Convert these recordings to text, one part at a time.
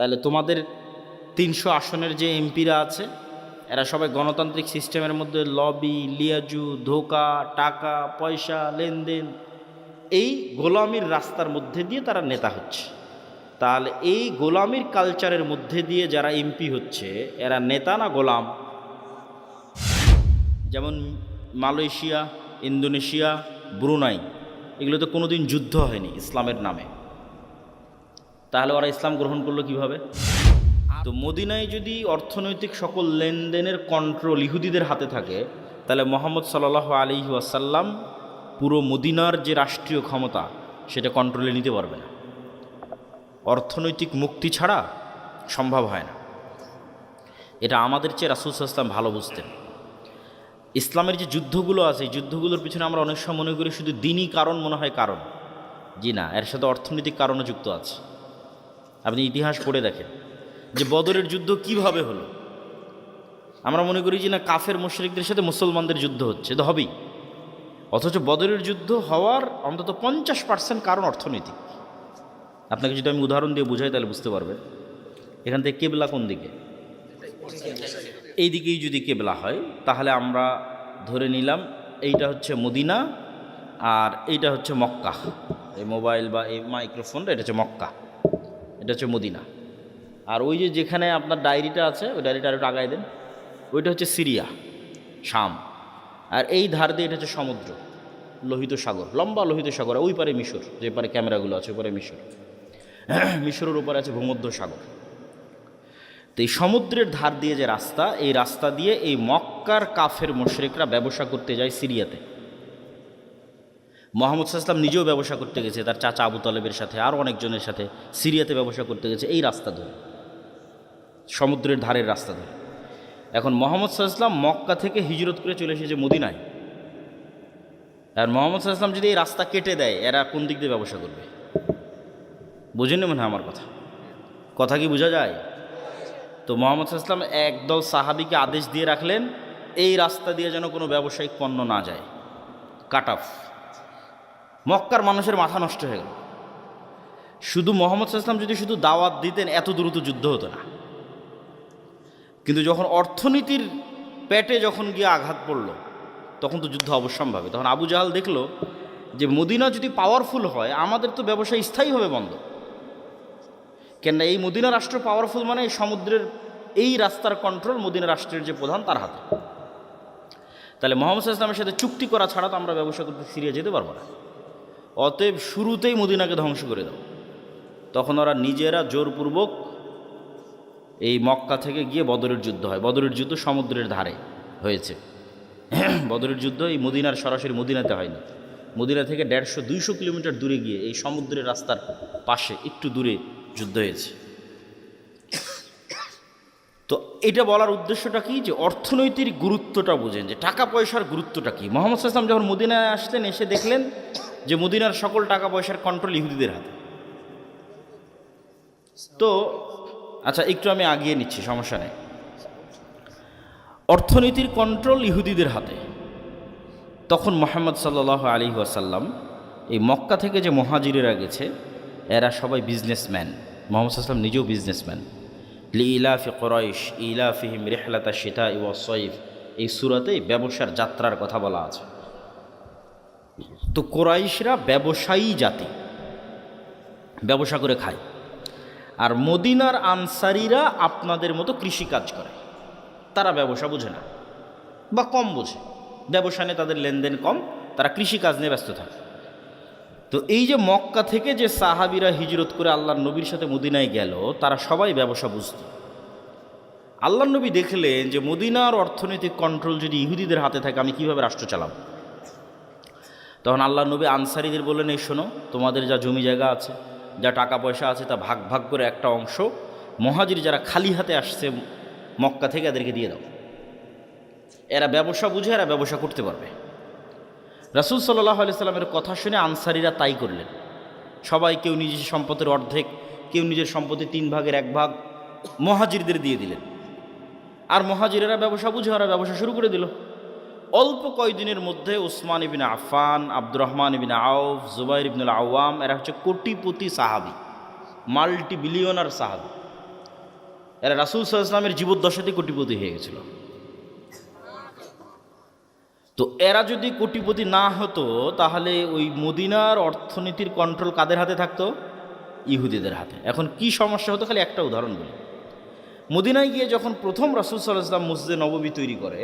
তাহলে তোমাদের 300 আসনের যে এমপিরা আছে এরা সবাই গণতান্ত্রিক সিস্টেমের মধ্যে লবি, লিয়াজু, ধোকা, টাকা পয়সা, লেনদেন, এই গোলামির রাস্তার মধ্যে দিয়ে তারা নেতা হচ্ছে। তাহলে এই গোলামির কালচারের মধ্যে দিয়ে যারা এমপি হচ্ছে এরা নেতা না গোলাম? যেমন মালয়েশিয়া, ইন্দোনেশিয়া, ব্রুনাই, এগুলো তো কোনোদিন যুদ্ধ হয়নি ইসলামের নামে, তাহলে ওরা ইসলাম গ্রহণ করলো কিভাবে? তো মদিনায় যদি অর্থনৈতিক সকল লেনদেনের কন্ট্রোল ইহুদিদের হাতে থাকে, তাহলে মুহাম্মদ সাল্লাল্লাহু আলাইহি ওয়াসাল্লাম পুরো মদিনার যে রাষ্ট্রীয় ক্ষমতা সেটা কন্ট্রোলে নিতে পারবে না। অর্থনৈতিক মুক্তি ছাড়া সম্ভব হয় না। এটা আমাদের চেয়ে রাসূল সাল্লাল্লাহু আলাইহি ওয়াসাল্লাম ভালো বুঝতেন। ইসলামের যে যুদ্ধগুলো আছে এই যুদ্ধগুলোর পিছনে আমরা অনেক সময় মনে করি শুধু দিনই কারণ মনে হয় কারণ, জি না, এর সাথে অর্থনৈতিক কারণও যুক্ত আছে। আপনি ইতিহাস পড়ে দেখেন যে বদরের যুদ্ধ কিভাবে হলো। আমরা মনে করি যে না, কাফের মুশরিকদের সাথে মুসলমানদের যুদ্ধ হচ্ছে, তো হবেই, অথচ বদরের যুদ্ধ হওয়ার অন্তত 50% কারণ অর্থনৈতিক। আপনাকে যদি আমি উদাহরণ দিয়ে বুঝাই তাহলে বুঝতে পারবেন। এখান থেকে কেবলা কোন দিকে? এই দিকেই যদি কেবলা হয় তাহলে আমরা ধরে নিলাম এইটা হচ্ছে মদিনা আর এইটা হচ্ছে মক্কা। এই মোবাইল বা এই মাইক্রোফোনটা এটা হচ্ছে মক্কা, এটা হচ্ছে মদিনা। আর ওই যে যেখানে আপনার ডায়েরিটা আছে ওই ডায়েরিটা আরেকটু আগায় দেন, ওইটা হচ্ছে সিরিয়া, শাম। আর এই ধার দিয়ে এটা হচ্ছে সমুদ্র, লোহিত সাগর, লম্বা লোহিত সাগর। ওই পারে মিশর, যে পারে ক্যামেরাগুলো আছে ওই পারে মিশর, মিশরের উপরে আছে ভূমধ্য সাগর। তো এই সমুদ্রের ধার দিয়ে যে রাস্তা, এই রাস্তা দিয়ে এই মক্কার কাফের মুশরিকরা ব্যবসা করতে যায় সিরিয়াতে। মুহাম্মদ সাল্লাল্লাহু আলাইহি ওয়াসাল্লাম নিজেও ব্যবসা করতে গেছে তার চাচা আবু তালেবের সাথে, আরও অনেকজনের সাথে সিরিয়াতে ব্যবসা করতে গেছে এই রাস্তা ধরে, সমুদ্রের ধারের রাস্তা ধরে। এখন মুহাম্মদ সাল্লাল্লাহু আলাইহি ওয়াসাল্লাম মক্কা থেকে হিজরত করে চলে এসেছে মদিনায়। আর মুহাম্মদ সাল্লাল্লাহু আলাইহি ওয়াসাল্লাম যদি এই রাস্তা কেটে দেয় এরা কোন দিক দিয়ে ব্যবসা করবে? বুঝেন মনে হয় আমার কথা? কথা কি বোঝা যায়? তো মুহাম্মদ সাল্লাল্লাহু আলাইহি ওয়াসাল্লাম একদল সাহাবীকে আদেশ দিয়ে রাখলেন এই রাস্তা দিয়ে যেন কোনো ব্যবসায়িক পণ্য না যায়, কাট অফ। মক্কার মানুষের মাথা নষ্ট হয়ে গেল। শুধু মুহাম্মদ সাল্লাল্লাহু আলাইহি ওয়াসাল্লাম যদি শুধু দাওয়াত দিতেন এত দ্রুত যুদ্ধ হতো না, কিন্তু যখন অর্থনীতির পেটে যখন গিয়ে আঘাত পড়ল তখন তো যুদ্ধ অবশ্যম্ভাবী। তখন আবু জাহাল দেখলো যে মদিনা যদি পাওয়ারফুল হয় আমাদের তো ব্যবসা স্থায়ীভাবে বন্ধ। কেননা এই মদিনা রাষ্ট্র পাওয়ারফুল মানে এই সমুদ্রের এই রাস্তার কন্ট্রোল মদিনা রাষ্ট্রের যে প্রধান তার হাতে। তাহলে মুহাম্মদ সাল্লাল্লাহু আলাইহি ওয়াসাল্লামের সাথে চুক্তি করা ছাড়া তো আমরা ব্যবসা করতে সিরিয়া যেতে পারবো না। অতএব শুরুতেই মদিনাকে ধ্বংস করে দাও। তখন ওরা নিজেরা জোরপূর্বক এই মক্কা থেকে গিয়ে বদরের যুদ্ধ হয়। বদরের যুদ্ধ সমুদ্রের ধারে হয়েছে। বদরের যুদ্ধ এই মদিনার সরাসরি মদিনাতে হয়নি, মদিনা থেকে 150-200 কিলোমিটার দূরে গিয়ে এই সমুদ্রের রাস্তার পাশে একটু দূরে যুদ্ধ হয়েছে। তো এটা বলার উদ্দেশ্যটা কি, যে অর্থনৈতিক গুরুত্বটা বোঝেন, যে টাকা পয়সার গুরুত্বটা কি। মুহাম্মদ সাল্লাল্লাহু আলাইহি ওয়াসাল্লাম যখন মদিনায় আসলেন এসে দেখলেন যে মদিনার সকল টাকা পয়সার কন্ট্রোল ইহুদিদের হাতে। তো আচ্ছা একটু আমি আগিয়ে নিচ্ছি, সমস্যা নেই। অর্থনীতির কন্ট্রোল ইহুদিদের হাতে। তখন মুহাম্মদ সাল্লাল্লাহু আলাইহি ওয়াসাল্লাম এই মক্কা থেকে যে মুহাজিরেরা গেছে এরা সবাই বিজনেসম্যান। মুহাম্মদ সাল্লাল্লাহু আলাইহি ওয়াসাল্লাম নিজেও বিজনেসম্যান। লিইলাফি কুরাইশ ইলাফিহিম রিহলাতাশ শিতাই ওয়াস সাইফ, এই সূরাতে ব্যবসার যাত্রার কথা বলা আছে। তো কুরাইশরা ব্যবসায়ী জাতি, ব্যবসা করে খায়। আর মদিনার আনসারীরা আপনাদের মতো কৃষিকাজ করে, তারা ব্যবসা বোঝে না বা কম বোঝে, ব্যবসা নিয়ে তাদের লেনদেন কম, তারা কৃষিকাজ নিয়ে ব্যস্ত থাকে। তো এই যে মক্কা থেকে যে সাহাবীরা হিজরত করে আল্লাহর নবীর সাথে মদিনায় গেল তারা সবাই ব্যবসা বুঝত। আল্লাহর নবী দেখলেন যে মদিনার অর্থনৈতিক কন্ট্রোল যদি ইহুদিদের হাতে থাকে আমি কিভাবে রাষ্ট্র চালাব। তখন আল্লাহর নবী আনসারীদের বললেন, এই শোনো, তোমাদের যা জমি জায়গা আছে, যা টাকা পয়সা আছে তা ভাগ ভাগ করে একটা অংশ মুহাজির যারা খালি হাতে আসছে মক্কা থেকে এদেরকে দিয়ে দাও। এরা ব্যবসা বুঝে, এরা ব্যবসা করতে পারবে। রাসূল সাল্লাল্লাহু আলাইহি সাল্লামের কথা শুনে আনসারীরা তাই করলেন। সবাই কেউ নিজের সম্পদের অর্ধেক, কেউ নিজের সম্পত্তি 3 ভাগের 1 ভাগ মুহাজিরদের দিয়ে দিলেন। আর মুহাজিরেরা ব্যবসা বুঝে ওরা ব্যবসা শুরু করে দিল। অল্প কয়েকদিনের মধ্যে উসমান ইবনে আফফান, আব্দুর রহমান ইবনে আউফ, জুবাইর ইবনুল আওয়াম, এরা হচ্ছে কোটিপতি সাহাবী, মাল্টি বিলিয়নার সাহাবী। এরা রাসূল সাল্লাল্লাহু আলাইহি ওয়াসাল্লামের জীবদ্দশাতে কোটিপতি হয়ে গেছিল। তো এরা যদি কোটিপতি না হতো তাহলে ওই মদিনার অর্থনীতির কন্ট্রোল কাদের হাতে থাকতো? ইহুদিদের হাতে। এখন কি সমস্যা হতো, খালি একটা উদাহরণ বলি। মদিনায় গিয়ে যখন প্রথম রাসূল সাল্লাল্লাহু আলাইহি ওয়াসাল্লাম মসজিদে নববী তৈরি করে,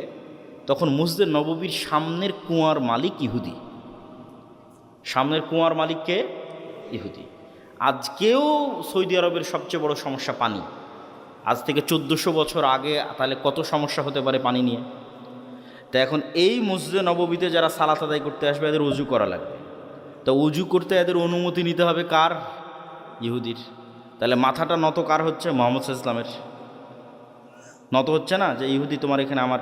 তখন মসজিদে নববীর সামনের কুয়ার মালিক ইহুদি। সামনের কুয়ার মালিককে ইহুদি। আজকেও সৌদি আরবের সবচেয়ে বড় সমস্যা পানি। আজ থেকে 1400 বছর আগে তাহলে কত সমস্যা হতে পারে পানি নিয়ে। তা এখন এই মসজিদে নববীতে যারা সালাত আদায় করতে আসবে এদের উজু করা লাগবে। তা উজু করতে এদের অনুমতি নিতে হবে কার? ইহুদির। তাহলে মাথাটা নত কার হচ্ছে? মুহাম্মদ সাল্লাল্লাহু আলাইহি ওয়াসাল্লামের। নত হচ্ছে না যে ইহুদি তোমার এখানে আমার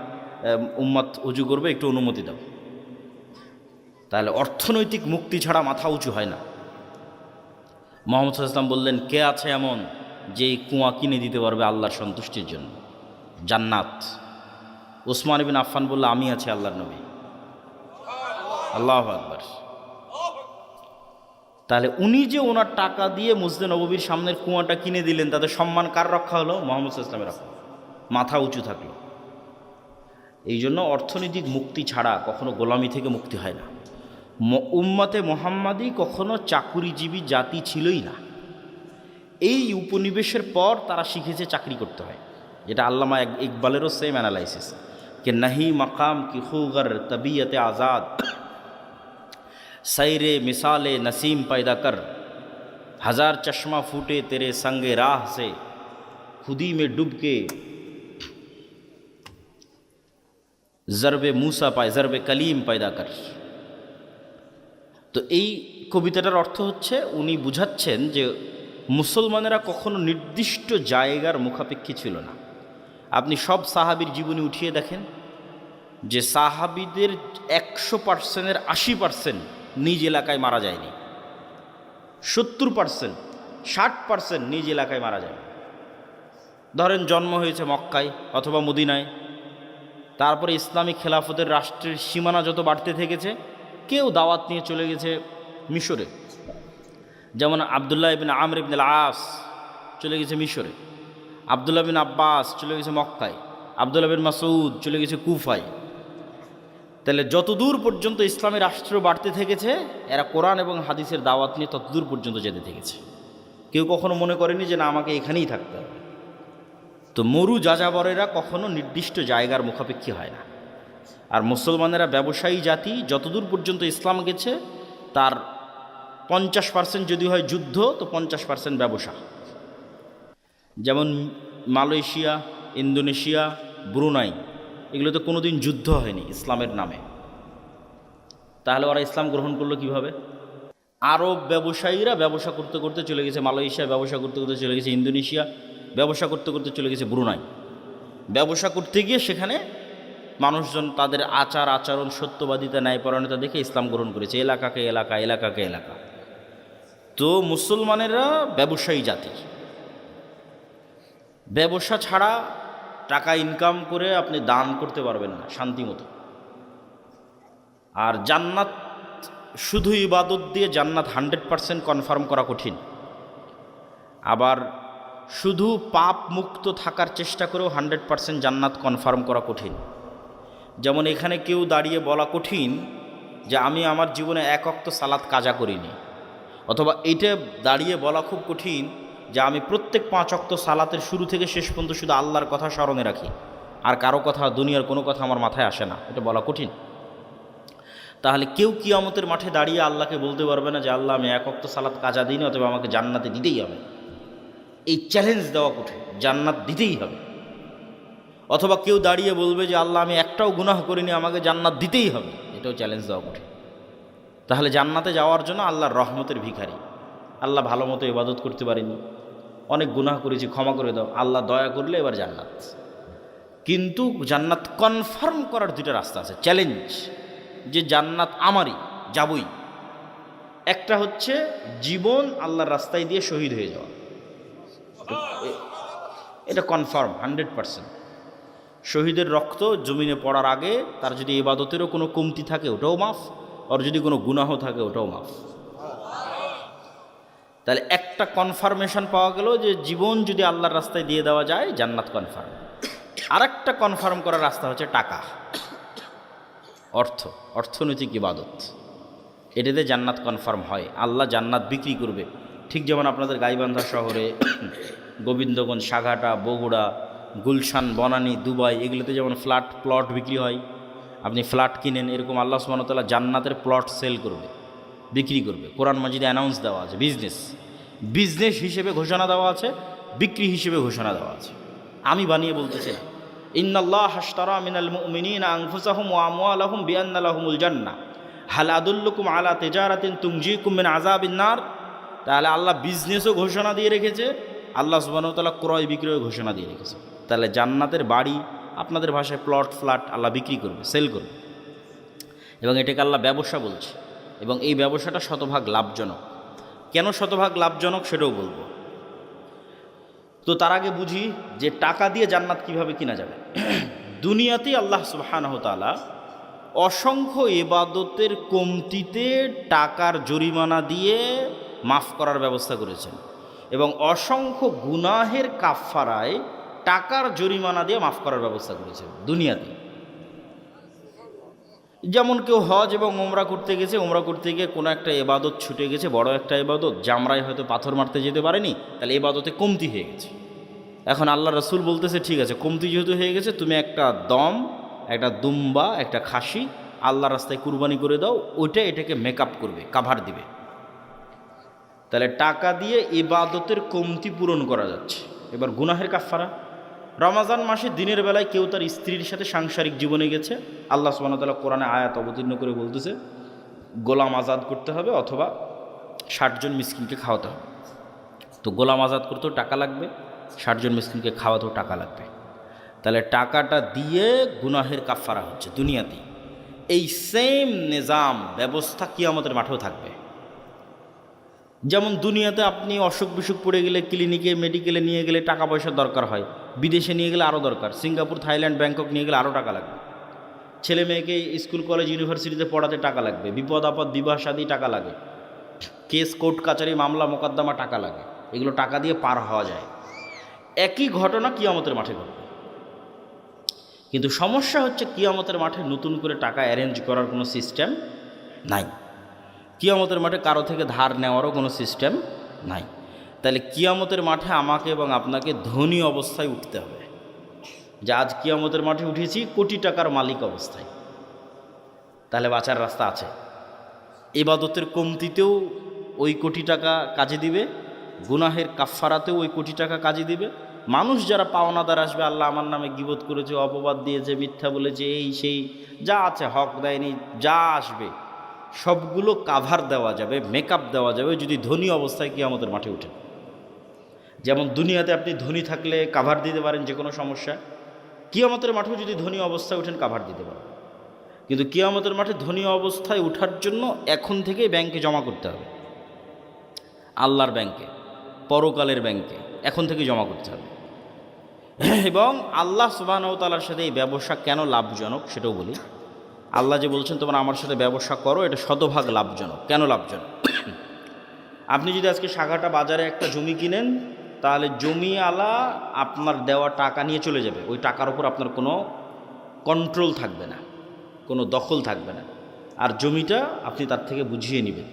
উম্মত উজু করবে, একটু অনুমতি দাও। তাহলে অর্থনৈতিক মুক্তি ছাড়া মাথা উঁচু হয় না। মুহাম্মদ সাল্লাল্লাহু আলাইহি ওয়াসাল্লাম বললেন, কে আছে এমন যে এই কুয়া কিনে দিতে পারবে আল্লাহর সন্তুষ্টির জন্য? জান্নাত। উসমান ইবনে আফফান বলল, আমি আছি আল্লাহর নবী। আল্লাহু আকবার। তাহলে উনি যে ওনার টাকা দিয়ে মসজিদে নববীর সামনের কুয়াটা কিনে দিলেন, তাদের সম্মান কার রক্ষা হলো? মুহাম্মদ সাল্লাল্লাহু আলাইহি ওয়াসাল্লামের রক্ষা। মাথা উঁচু থাকলো। এই জন্য অর্থনৈতিক মুক্তি ছাড়া কখনো গোলামি থেকে মুক্তি হয় না। উম্মতে মুহাম্মাদি কখনো চাকুরিজীবী জাতি ছিলই না। এই উপনিবেশের পর তারা শিখেছে চাকরি করতে হয়, যেটা আল্লামা ইকবালেরও সেম অ্যানালাইসিস कि नहीं मकाम की खूगर तबीयत आज़ाद सैरे मिसाल नसीम पैदा कर हजार चश्मा फूटे तेरे संगे राह से खुदी में डूब के ज़रबे मूसा पाए ज़रबे कलीम पैदा कर। তো এই কবিতাটার অর্থ হচ্ছে উনি বুঝাচ্ছেন যে মুসলমানেরা কখনো নির্দিষ্ট জায়গার মুখাপেক্ষী ছিল না। আপনি সব সাহাবীর জীবনী উঠিয়ে দেখেন যে সাহাবীদের 100%-এর 80% নিজ এলাকায় মারা যায়নি, 70% 60% নিজ এলাকায় মারা যায়। ধরেন জন্ম হয়েছে মক্কায় অথবা মদিনায়, তারপরে ইসলামী খেলাফতের রাষ্ট্রের সীমানা যত বাড়তে থেকেছে, কেউ দাওয়াত নিয়ে চলে গেছে মিশরে। যেমন আবদুল্লাহ ইবনে আমর ইবনে আস চলে গেছে মিশরে, আবদুল্লাহ বিন আব্বাস চলে গেছে মক্কায়, আবদুল্লাহ বিন মাসউদ চলে গেছে কুফায়। তাহলে যতদূর পর্যন্ত ইসলামী রাষ্ট্র বাড়তে থেকেছে, এরা কোরআন এবং হাদিসের দাওয়াত নিয়ে ততদূর পর্যন্ত যেতে থেকেছে। কেউ কখনো মনে করেনি যে না আমাকে এখানেই থাকতে হবে। তো মরু যাযাবরেরা কখনো নির্দিষ্ট জায়গার মুখাপেক্ষী হয় না। আর মুসলমানেরা ব্যবসায়ী জাতি, যতদূর পর্যন্ত ইসলাম গেছে তার 50% যদি হয় যুদ্ধ, তো 50% ব্যবসা। যেমন মালয়েশিয়া, ইন্দোনেশিয়া, ব্রুনাই, এগুলোতে কোনো দিন যুদ্ধ হয়নি ইসলামের নামে। তাহলে ওরা ইসলাম গ্রহণ করলো কিভাবে? আরব ব্যবসায়ীরা ব্যবসা করতে করতে চলে গেছে মালয়েশিয়া, ব্যবসা করতে করতে চলে গেছে ইন্দোনেশিয়া, ব্যবসা করতে করতে চলে গেছে ব্রুনাই। ব্যবসা করতে গিয়ে সেখানে মানুষজন তাদের আচার আচরণ, সত্যবাদিতা, ন্যায়পরায়ণতা দেখে ইসলাম গ্রহণ করেছে, এলাকাকে এলাকা, এলাকাকে এলাকা। তো মুসলমানেরা ব্যবসায়ী জাতি। ব্যবসা ছাড়া টাকা ইনকাম করে আপনি দান করতে পারবেন না শান্তি মতো। আর জান্নাত শুধু ইবাদত দিয়ে জান্নাত 100% কনফার্ম করা কঠিন। আবার শুধু পাপ মুক্ত থাকার চেষ্টা করেও 100% জান্নাত কনফার্ম করা কঠিন। যেমন এখানে কেউ দাঁড়িয়ে বলা কঠিন যে আমি আমার জীবনে এক ওয়াক্ত সালাত কাজা করিনি, অথবা এইটা দাঁড়িয়ে বলা খুব কঠিন যে আমি প্রত্যেক 5 ওয়াক্ত সালাতের শুরু থেকে শেষ পর্যন্ত শুধু আল্লাহর কথা স্মরণে রাখি, আর কারো কথা, দুনিয়ার কোনো কথা আমার মাথায় আসে না। এটা বলা কঠিন। তাহলে কেউ কিয়ামতের মাঠে দাঁড়িয়ে আল্লাহকে বলতে পারবে না যে আল্লাহ আমি এক ওয়াক্ত সালাত কাজা দিইনি, অথবা আমাকে জান্নাতে দিতেই হবে। এই চ্যালেঞ্জ দেওয়া কঠিন, জান্নাত দিতেই হবে। অথবা কেউ দাঁড়িয়ে বলবে যে আল্লাহ আমি একটাও গুনাহ করিনি, আমাকে জান্নাত দিতেই হবে, এটাও চ্যালেঞ্জ দেওয়া কঠিন। তাহলে জান্নাতে যাওয়ার জন্য আল্লাহর রহমতের ভিখারি, আল্লাহ ভালো মতো ইবাদত করতে পারিনি, অনেক গুনাহ করেছি, ক্ষমা করে দাও, আল্লাহ দয়া করলে এবার জান্নাত। কিন্তু জান্নাত কনফার্ম করার দুইটা রাস্তা আছে, চ্যালেঞ্জ, যে জান্নাত আমারই, যাবই। একটা হচ্ছে জীবন আল্লাহর রাস্তায় দিয়ে শহীদ হয়ে যাওয়া, এটা কনফার্ম 100%। শহীদের রক্ত জমিনে পড়ার আগে তার যদি ইবাদতেরও কোনো কমতি থাকে ওটাও মাফ, আর যদি কোনো গুনাহ থাকে ওটাও মাফ। তাহলে একটা কনফার্মেশন পাওয়া গেল যে জীবন যদি আল্লাহর রাস্তায় দিয়ে দেওয়া যায় জান্নাত কনফার্ম। আর একটা কনফার্ম করার রাস্তা হচ্ছে টাকা, অর্থনৈতিক ইবাদত। এটাতে জান্নাত কনফার্ম হয়, আল্লাহ জান্নাত বিক্রি করবে। ঠিক যেমন আপনাদের গাইবান্ধা শহরে, গোবিন্দগঞ্জ, সাঘাটা, বগুড়া, গুলশান, বনানী, দুবাই, এগুলোতে যেমন ফ্ল্যাট প্লট বিক্রি হয়, আপনি ফ্ল্যাট কিনেন, এরকম আল্লাহ সুবহানাহু ওয়া তাআলা জান্নাতের প্লট সেল করবে, বিক্রি করবে। কোরআন মাজিদে অ্যানাউন্স দেওয়া আছে, বিজনেস হিসেবে ঘোষণা দেওয়া আছে, বিক্রি হিসেবে ঘোষণা দেওয়া আছে। আমি বানিয়ে বলতেছি না। ইন্নাল্লাহ আশতারা মিনাল মুমিনিনা আনফুসাহুম ওয়া আমওয়ালাহুম বিআন্না লাহুমুল জান্নাহ হাল আদুল্লুকুম আলা তিজারাতিন তুনজিকুম মিন আযাবিন নার। তাহলে আল্লাহ বিজনেসও ঘোষণা দিয়ে রেখেছে, আল্লাহ সুবহানাহু ওয়া তাআলা ক্রয় বিক্রয় ঘোষণা দিয়ে রেখেছে। তাহলে জান্নাতের বাড়ি, আপনাদের ভাষায় প্লট, ফ্ল্যাট আল্লাহ বিক্রি করবে, সেল করবে, এবং এটাকে আল্লাহ ব্যবসা বলছে। এবং এই ব্যবসাটা শতভাগ লাভজনক। কেন শতভাগ লাভজনক সেটাও বলবো। তো তার আগে বুঝি যে টাকা দিয়ে জান্নাত কিভাবে কিনা যাবে। দুনিয়াতেই আল্লাহ সুবহানাহু ওয়া তাআলা অসংখ্য ইবাদতের কমতিতে টাকার জরিমানা দিয়ে মাফ করার ব্যবস্থা করেছেন, এবং অসংখ্য গুনাহের কাফফারায় টাকার জরিমানা দিয়ে মাফ করার ব্যবস্থা করেছেন দুনিয়াতে। যেমন কেউ হজ এবং ওমরা করতে গেছে, ওমরা করতে গিয়ে কোনো একটা ইবাদত ছুটে গেছে, বড় একটা ইবাদত, জামরায় হয়তো পাথর মারতে যেতে পারেনি, তাহলে ইবাদতে কমতি হয়ে গেছে। এখন আল্লাহ রাসূল বলতেছে ঠিক আছে, কমতি যেহেতু হয়ে গেছে, তুমি একটা দম, একটা দুম্বা, একটা খাসি আল্লাহর রাস্তায় কুরবানি করে দাও, ওইটা এটাকে মেকআপ করবে, কাভার দিবে। তাহলে টাকা দিয়ে ইবাদতের কমতি পূরণ করা যাচ্ছে। এবার গুনাহের কাফফারা, রমাজান মাসে দিনের বেলায় কেউ তার স্ত্রীর সাথে সাংসারিক জীবনে গেছে, আল্লাহ সুবহানাহু ওয়া তাআলা কোরআনে আয়াত অবতীর্ণ করে বলতেছে গোলাম আজাদ করতে হবে অথবা 60 জন মিসকিনকে খাওয়াতে হবে। তো গোলাম আজাদ করতেও টাকা লাগবে, 60 জন মিসকিনকে খাওয়াতেও টাকা লাগবে। তাহলে টাকাটা দিয়ে গুনাহের কাফফারা হচ্ছে দুনিয়াতেই। এই সেম নিজাম ব্যবস্থা কিয়ামতের মাঠেও থাকবে। যেমন দুনিয়াতে আপনি অসুখ বিসুখ পড়ে গেলে ক্লিনিকে, মেডিকেলে নিয়ে গেলে টাকা পয়সার দরকার হয়, বিদেশে নিয়ে গেলে আরও দরকার, সিঙ্গাপুর, থাইল্যান্ড, ব্যাংকক নিয়ে গেলে আরও টাকা লাগবে, ছেলে মেয়েকে স্কুল, কলেজ, ইউনিভার্সিটিতে পড়াতে টাকা লাগবে, বিপদ আপদ, বিবাহ শাদী টাকা লাগে, কেস, কোর্ট কাচারি, মামলা মোকদ্দমা টাকা লাগে, এগুলো টাকা দিয়ে পার হওয়া যায়। একই ঘটনা কিয়ামতের মাঠে ঘটবে। কিন্তু সমস্যা হচ্ছে কিয়ামতের মাঠে নতুন করে টাকা অ্যারেঞ্জ করার কোনো সিস্টেম নাই। কিয়ামতের মাঠে কারো থেকে ধার নেওয়ারও কোনো সিস্টেম নাই। তাহলে কিয়ামতের মাঠে আমাকে এবং আপনাকে ধনী অবস্থায় উঠতে হবে, যে আজ কিয়ামতের মাঠে উঠেছি কোটি টাকার মালিক অবস্থায়। তাহলে বাঁচার রাস্তা আছে। ইবাদতের কমতিতেও ওই কোটি টাকা কাজে দিবে, গুনাহের কাফফারাতেও ওই কোটি টাকা কাজে দিবে। মানুষ যারা পাওনাদার আসবে, আল্লাহ আমার নামে গীবত করেছে, অপবাদ দিয়েছে, মিথ্যা বলেছে, এই সেই যা আছে, হক দেয়নি, যা আসবে সবগুলো কাভার দেওয়া যাবে, মেকআপ দেওয়া যাবে যদি ধনী অবস্থায় কিয়ামতের মাঠে উঠে। যেমন দুনিয়াতে আপনি ধনী থাকলে কাভার দিতে পারেন যে কোনো সমস্যা, কিয়ামতের মাঠেও যদি ধনী অবস্থায় উঠেন কাভার দিতে পারেন। কিন্তু কিয়ামতের মাঠে ধনী অবস্থায় ওঠার জন্য এখন থেকেই ব্যাংকে জমা করতে হবে, আল্লাহর ব্যাংকে, পরকালের ব্যাংকে এখন থেকে জমা করতে হবে। এবং আল্লাহ সুবহানাহু ওয়া তাআলার সাথে এই ব্যবসা কেন লাভজনক সেটাও বলি। আল্লাহ যে বলছেন তোমরা আমার সাথে ব্যবসা করো, এটা শতভাগ লাভজনক। কেন লাভজনক? আপনি যদি আজকে সাঘাটা বাজারে একটা জমি কিনেন, তাহলে জমিওয়ালা আপনার দেওয়া টাকা নিয়ে চলে যাবে, ওই টাকার উপর আপনার কোনো কন্ট্রোল থাকবে না, কোনো দখল থাকবে না, আর জমিটা আপনি তার থেকে বুঝিয়ে নেবেন।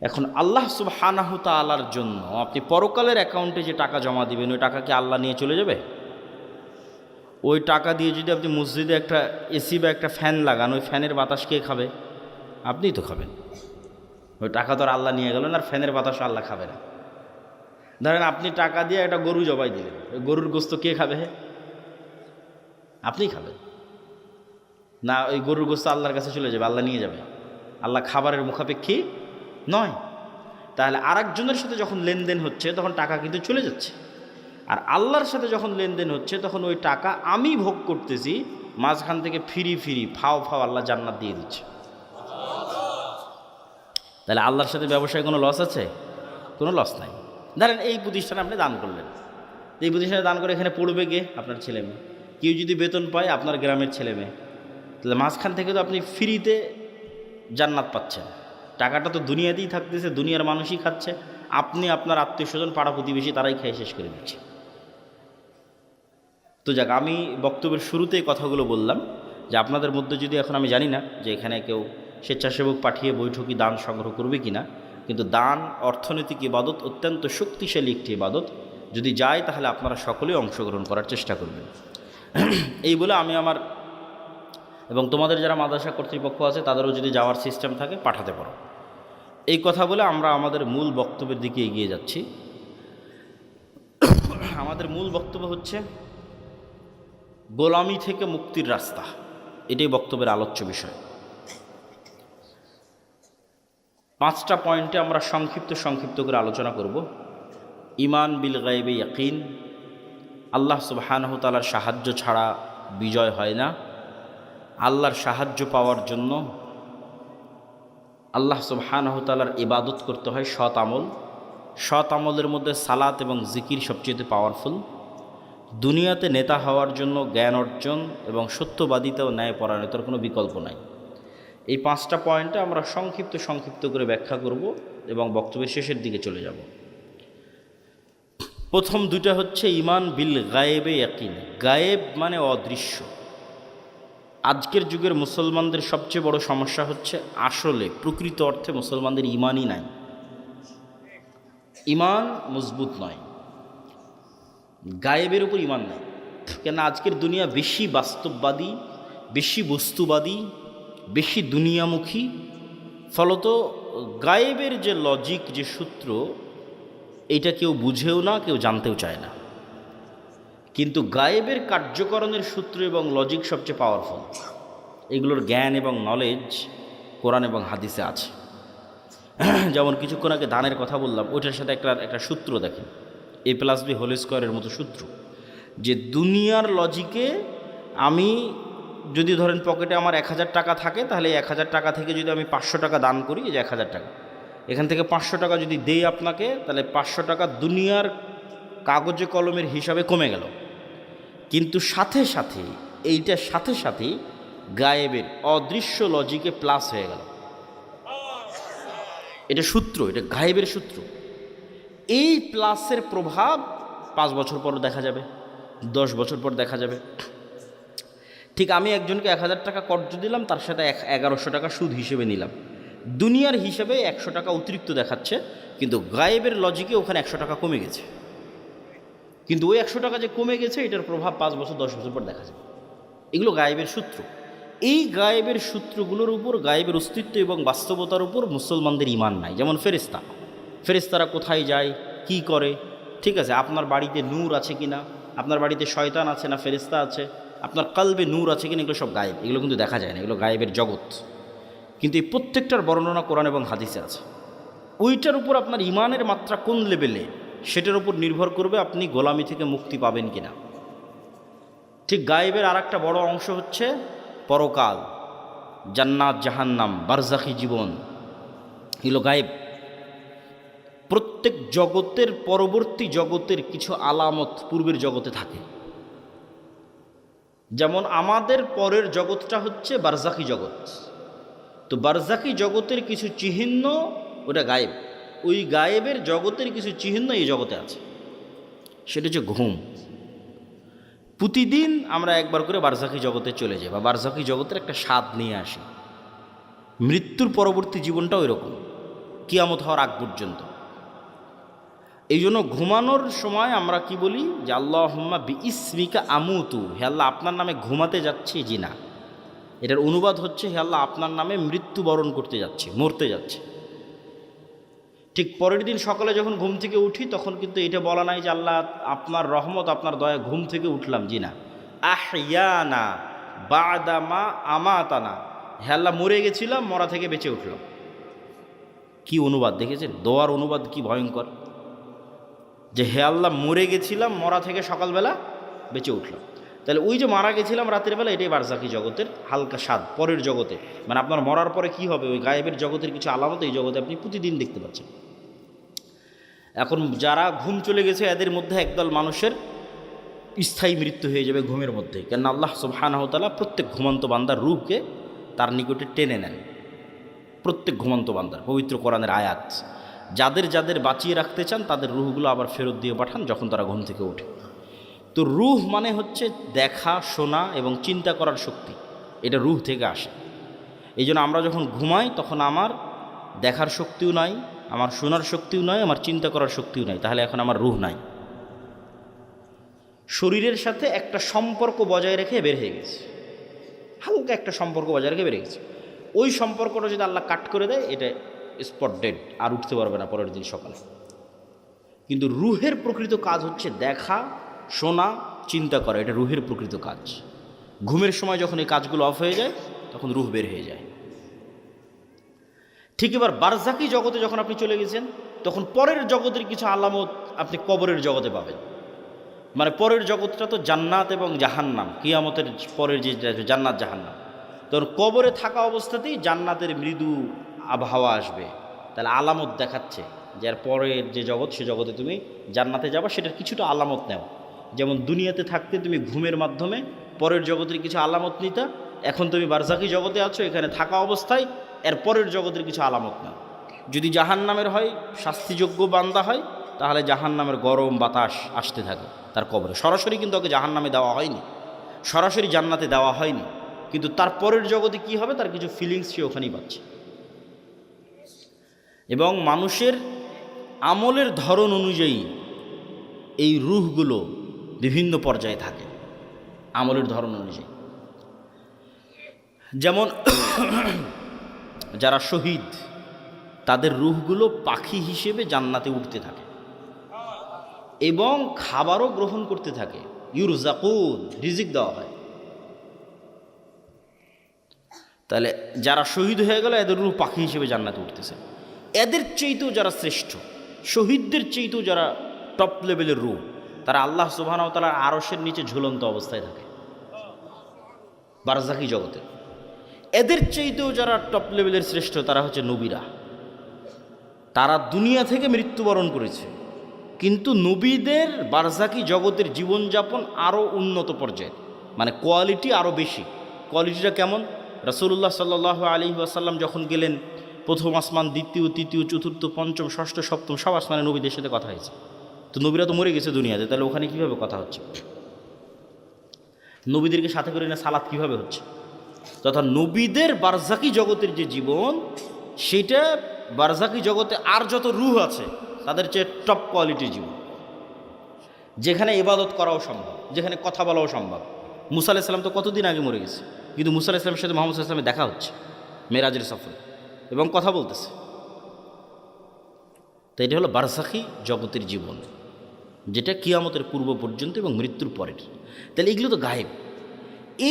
এখন আল্লাহ সুবহানাহু তাআলার জন্য আপনি পরকালের অ্যাকাউন্টে যে টাকা জমা দিবেন, ওই টাকা কি আল্লাহ নিয়ে চলে যাবে? ওই টাকা দিয়ে যদি আপনি মসজিদে একটা এসি বা একটা ফ্যান লাগান, ওই ফ্যানের বাতাস কে খাবে? আপনিই তো খাবেন। ওই টাকা তো আর আল্লাহ নিয়ে গেলেন, আর ফ্যানের বাতাস আল্লাহ খাবে না। ধরেন আপনি টাকা দিয়ে একটা গরু জবাই দিলেন, ওই গরুর গোস্ত কে খাবে? আপনিই খাবেন না? ওই গরুর গোস্ত আল্লাহর কাছে চলে যাবে, আল্লাহ নিয়ে যাবে? আল্লাহ খাবারের মুখাপেক্ষী নয়। তাহলে আরেকজনের সাথে যখন লেনদেন হচ্ছে তখন টাকা কিন্তু চলে যাচ্ছে, আর আল্লাহর সাথে যখন লেনদেন হচ্ছে তখন ওই টাকা আমি ভোগ করতেছি, মাঝখান থেকে ফিরি ফাও আল্লাহ জান্নাত দিয়ে দিচ্ছে। তাহলে আল্লাহর সাথে ব্যবসায় কোনো লস আছে? কোনো লস নাই। ধরেন এই প্রতিষ্ঠানে আপনি দান করলেন, এই প্রতিষ্ঠানে দান করে এখানে পড়বে কে? আপনার ছেলে মেয়ে। কেউ যদি বেতন পায় আপনার গ্রামের ছেলে মেয়ে, তাহলে মাঝখান থেকে তো আপনি ফ্রিতে জান্নাত পাচ্ছেন। টাকাটা তো দুনিয়াতেই থাকতেছে, দুনিয়ার মানুষই খাচ্ছে, আপনি আপনার আত্মীয় স্বজন পাড়া প্রতিবেশী তারাই খেয়ে শেষ করে দিচ্ছে। তো যাক, আমি বক্তব্যের শুরুতেই কথাগুলো বললাম যে আপনাদের মধ্যে যদি, এখন আমি জানি না যে এখানে কেউ স্বেচ্ছাসেবক পাঠিয়ে বৈঠকি দান সংগ্রহ করবে কি না, কিন্তু দান অর্থনৈতিক ইবাদত, অত্যন্ত শক্তিশালী একটি ইবাদত। যদি যায় তাহলে আপনারা সকলেই অংশগ্রহণ করার চেষ্টা করবেন। এই বলে আমি আমার এবং তোমাদের যারা মাদ্রাসা কর্তৃপক্ষ আছে তাদেরও যদি যাওয়ার সিস্টেম থাকে পাঠাতে পারো। এই কথা বলে আমরা আমাদের মূল বক্তব্যের দিকে এগিয়ে যাচ্ছি। আমাদের মূল বক্তব্য হচ্ছে গোলামি থেকে মুক্তির রাস্তা। এটাই বক্তব্যের আলোচ্য বিষয়। 5টা পয়েন্টে আমরা সংক্ষিপ্ত করে আলোচনা করব। ঈমান বিল গায়বে ইয়াকিন, আল্লাহ সুবহানাহু তাআলার সাহায্য ছাড়া বিজয় হয় না। আল্লাহর সাহায্য পাওয়ার জন্য আল্লাহ সুবহানাহু তাআলার ইবাদত করতে হয় সৎ আমল। সৎ আমলের মধ্যে সালাত এবং জিকির সবচেয়ে পাওয়ারফুল। দুনিয়াতে নেতা হওয়ার জন্য জ্ঞান অর্জন এবং সত্যবাদিতা ও ন্যায়পরায়ণতার কোনো বিকল্প নাই। এই 5টা পয়েন্টে আমরা সংক্ষিপ্ত করে ব্যাখ্যা করব এবং বক্তব্যের শেষের দিকে চলে যাব। প্রথম দুইটা হচ্ছে ঈমান বিল গায়েবে ইয়াকিন। গায়েব মানে অদৃশ্য। আজকের যুগের মুসলমানদের সবচেয়ে বড় সমস্যা হচ্ছে আসলে প্রকৃত অর্থে মুসলমানদের ঈমানই নাই, ঈমান মজবুত নয়, গায়েবের উপর ঈমান নাই। কেন আজকের দুনিয়া বেশি বাস্তববাদী, বেশি বস্তুবাদী, বেশি দুনিয়ামুখী। ফলত গায়েবের যে লজিক, যে সূত্র, এটা কেউ বুঝেও না, কেউ জানতেও চায় না। কিন্তু গায়েবের কার্যকরণের সূত্র এবং লজিক সবচেয়ে পাওয়ারফুল। এগুলোর জ্ঞান এবং নলেজ কোরআন এবং হাদিসে আছে। যেমন কিছুক্ষণ আগে দানের কথা বললাম, ওইটার সাথে একটা সূত্র দেখেন, a+b² মতো সূত্র, যে দুনিয়ার লজিকে আমি যদি ধরেন পকেটে আমার 1000 টাকা থাকে, তাহলে 1000 টাকা থেকে যদি আমি 500 টাকা দান করি, এই যে 1000 টাকা, এখান থেকে 500 টাকা যদি দেই আপনাকে, তাহলে 500 টাকা দুনিয়ার কাগজে কলমের হিসাবে কমে গেল। কিন্তু সাথে সাথে গায়েবের অদৃশ্য লজিকে প্লাস হয়ে গেল। এটা সূত্র, এটা গায়েবের সূত্র। এই প্লাসের প্রভাব 5 বছর পর দেখা যাবে, 10 বছর পর দেখা যাবে। ঠিক আমি একজনকে 1000 টাকা কর্জ দিলাম, তার সাথে 1100 টাকা সুদ হিসেবে নিলাম। দুনিয়ার হিসেবে 100 টাকা অতিরিক্ত দেখাচ্ছে, কিন্তু গায়েবের লজিকে ওখানে 100 টাকা কমে গেছে। কিন্তু ওই 100 টাকা যে কমে গেছে, এটার প্রভাব 5 বছর 10 বছর পর দেখা যাবে। এগুলো গায়েবের সূত্র। এই গায়েবের সূত্রগুলোর উপর, গায়েবের অস্তিত্ব এবং বাস্তবতার উপর মুসলমানদের ঈমান নাই। যেমন ফেরেশতারা কোথায় যায়, কি করে, ঠিক আছে, আপনার বাড়িতে নূর আছে কিনা, আপনার বাড়িতে শয়তান আছে না ফেরেশতা আছে, আপনার কলবে নূর আছে কিনা, এগুলো সব গায়েব। এগুলো কিন্তু দেখা যায় না, এগুলো গায়েবের জগৎ। কিন্তু এই প্রত্যেকটার বর্ণনা কোরআন এবং হাদিসে আছে। ওইটার উপর আপনার ঈমানের মাত্রা কোন লেভেলে, সেটার উপর নির্ভর করবে আপনি গোলামি থেকে মুক্তি পাবেন কিনা। ঠিক গায়েবের আর একটা বড় অংশ হচ্ছে পরকাল, জান্নাত, জাহান্নাম, বারজাখি জীবন। এগুলো গায়েব। প্রত্যেক জগতের পরবর্তী জগতের কিছু আলামত পূর্বের জগতে থাকে। যেমন আমাদের পরের জগৎটা হচ্ছে বারজাখি জগৎ। তো বারজাখি জগতের কিছু চিহ্ন, ওটা গায়েব। ওই গায়েবের জগতের কিছু চিহ্ন এই জগতে আছে। সেটা হচ্ছে ঘুম। প্রতিদিন আমরা একবার করে বারজাখি জগতে চলে যাই, বা বারজাখি জগতের একটা স্বাদ নিয়ে আসি। মৃত্যুর পরবর্তী জীবনটাও এরকম, কিয়ামত হওয়ার আগ পর্যন্ত। এই জন্য ঘুমানোর সময় আমরা কি বলি, যে আল্লাহুম্মা বিইসমিকা আমুতু, হে আল্লাহ আপনার নামে ঘুমাতে যাচ্ছি। জি না, এটার অনুবাদ হচ্ছে হে আল্লাহ আপনার নামে মৃত্যুবরণ করতে যাচ্ছি, মরতে যাচ্ছি। ঠিক পরের দিন সকালে যখন ঘুম থেকে উঠি, তখন কিন্তু এটা বলা নাই যে আল্লাহ আপনার রহমত, আপনার দয়া, ঘুম থেকে উঠলাম। জি না, আহইয়ানা বাদা মা আমাতানা, হে আল্লাহ মরে গেছিলাম, মরা থেকে বেঁচে উঠলাম। কি অনুবাদ দেখেছেন? দোয়ার অনুবাদ কি ভয়ঙ্কর, যে হে আল্লাহ মরে গেছিলাম, মরা থেকে সকালবেলা বেঁচে উঠলাম। তাহলে ওই যে মারা গেছিলাম রাতের বেলা, এটাই বারজাখি জগতের হালকা স্বাদ পরের জগতে। মানে আপনার মরার পরে কি হবে, ওই গায়েবের জগতের কিছু আলামত এই জগতে আপনি প্রতিদিন দেখতে পাচ্ছেন। এখন যারা ঘুম চলে গেছে, এদের মধ্যে একদল মানুষের স্থায়ী মৃত্যু হয়ে যাবে ঘুমের মধ্যে। কেন আল্লাহ সুবহানাহু ওয়া তাআলা প্রত্যেক ঘুমন্ত বান্দার রূহকে তার নিকটে টেনে নেন। প্রত্যেক ঘুমন্ত বান্দার, পবিত্র কোরআনের আয়াত। যাদের যাদের বাঁচিয়ে রাখতে চান তাদের রুহগুলো আবার ফেরত দিয়ে পাঠান যখন তারা ঘুম থেকে ওঠে। তো রুহ মানে হচ্ছে দেখা, শোনা এবং চিন্তা করার শক্তি, এটা রুহ থেকে আসে। এই জন্য আমরা যখন ঘুমাই তখন আমার দেখার শক্তিও নাই, আমার শোনার শক্তিও নাই, আমার চিন্তা করার শক্তিও নাই, তাহলে এখন আমার রুহ নাই। শরীরের সাথে একটা সম্পর্ক বজায় রেখে বের হয়ে গেছে, হালকা একটা সম্পর্ক বজায় রেখে বের গেছে। ওই সম্পর্কটা যদি আল্লাহ কাট করে দেয়, এটা স্পট ডেড, আর উঠতে পারবে না পরের দিন সকালে। কিন্তু রুহের প্রকৃত কাজ হচ্ছে দেখা, শোনা, চিন্তা করা, এটা রুহের প্রকৃত কাজ। ঘুমের সময় যখন এই কাজগুলো অফ হয়ে যায় তখন রুহ বের হয়ে যায়। ঠিক এবার বারজাকি জগতে যখন আপনি চলে গেছেন তখন পরের জগতের কিছু আলামত আপনি কবরের জগতে পাবেন। মানে পরের জগৎটা তো জান্নাত এবং জাহান্নাম, কিয়ামতের পরের যে জান্নাত জাহান্নাম, তখন কবরে থাকা অবস্থাতেই জান্নাতের মৃদু আবহাওয়া আসবে, তাহলে আলামত দেখাচ্ছে যে এর পরের যে জগৎ সে জগতে তুমি জান্নাতে যাবা, সেটার কিছুটা আলামত নেও। যেমন দুনিয়াতে থাকতে তুমি ঘুমের মাধ্যমে পরের জগতের কিছু আলামত নিতা, এখন তুমি বারজাকি জগতে আছো, এখানে থাকা অবস্থায় এর পরের জগতের কিছু আলামত নাও। যদি জাহান্নামের হয়, শাস্তিযোগ্য বান্দা হয়, তাহলে জাহান্নামের গরম বাতাস আসতে থাকে তার কবরে। সরাসরি কিন্তু ওকে জাহান্নামে দেওয়া হয়নি, সরাসরি জান্নাতে দেওয়া হয়নি, কিন্তু তার পরের জগতে কি হবে তার কিছু ফিলিংস সে ওখানেই পাচ্ছে। এবং মানুষের আমলের ধরন অনুযায়ী এই রুহগুলো বিভিন্ন পর্যায়ে থাকে, আমলের ধরন অনুযায়ী। যেমন যারা শহীদ, তাদের রুহগুলো পাখি হিসেবে জান্নাতে উঠতে থাকে এবং খাবারও গ্রহণ করতে থাকে, ইউরজাকুন, রিজিক দেওয়া হয়। তাহলে যারা শহীদ হয়ে গেল এদের রুহ পাখি হিসেবে জান্নাতে উঠতেছে। এদের চেয়েতেও যারা শ্রেষ্ঠ, শহীদদের চেয়েতেও যারা টপ লেভেলের রুহ, তারা আল্লাহ সুবহানাহু ওয়া তাআলার আরশের নিচে ঝুলন্ত অবস্থায় থাকে বারজাকি জগতে। এদের চাইতেও যারা টপ লেভেলের শ্রেষ্ঠ তারা হচ্ছে নবীরা। তারা দুনিয়া থেকে মৃত্যুবরণ করেছে, কিন্তু নবীদের বারজাকি জগতের জীবনযাপন আরও উন্নত পর্যায়ে, মানে কোয়ালিটি আরও বেশি। কোয়ালিটিটা কেমন? রাসূলুল্লাহ সাল্লাল্লাহু আলাইহি ওয়াসাল্লাম যখন গেলেন প্রথম আসমান, দ্বিতীয়, তৃতীয়, চতুর্থ, পঞ্চম, ষষ্ঠ, সপ্তম সব আসমানে নবীদের সাথে কথা হয়েছে। তো নবীরা তো মরে গেছে দুনিয়াতে, তাহলে ওখানে কীভাবে কথা হচ্ছে? নবীদেরকে সাথে করে না সালাত কীভাবে হচ্ছে? তথা নবীদের বারজাকি জগতের যে জীবন, সেটা বারজাকি জগতে আর যত রূহ আছে তাদের চেয়ে টপ কোয়ালিটির জীবন, যেখানে ইবাদত করাও সম্ভব, যেখানে কথা বলাও সম্ভব। মুসা আলাইহিস সালাম তো কতদিন আগে মরে গেছে, কিন্তু মুসা আলাইহিস সালামের সাথে মুহাম্মদ সাল্লাল্লাহু আলাইহি ওয়াসাল্লামের দেখা হচ্ছে মেরাজের সফরে এবং কথা বলতেছে। তো এটা হলো বারজাকি জগতের জীবন, যেটা কিয়ামতের পূর্ব পর্যন্ত এবং মৃত্যুর পরের। তাহলে এগুলো তো গায়েব।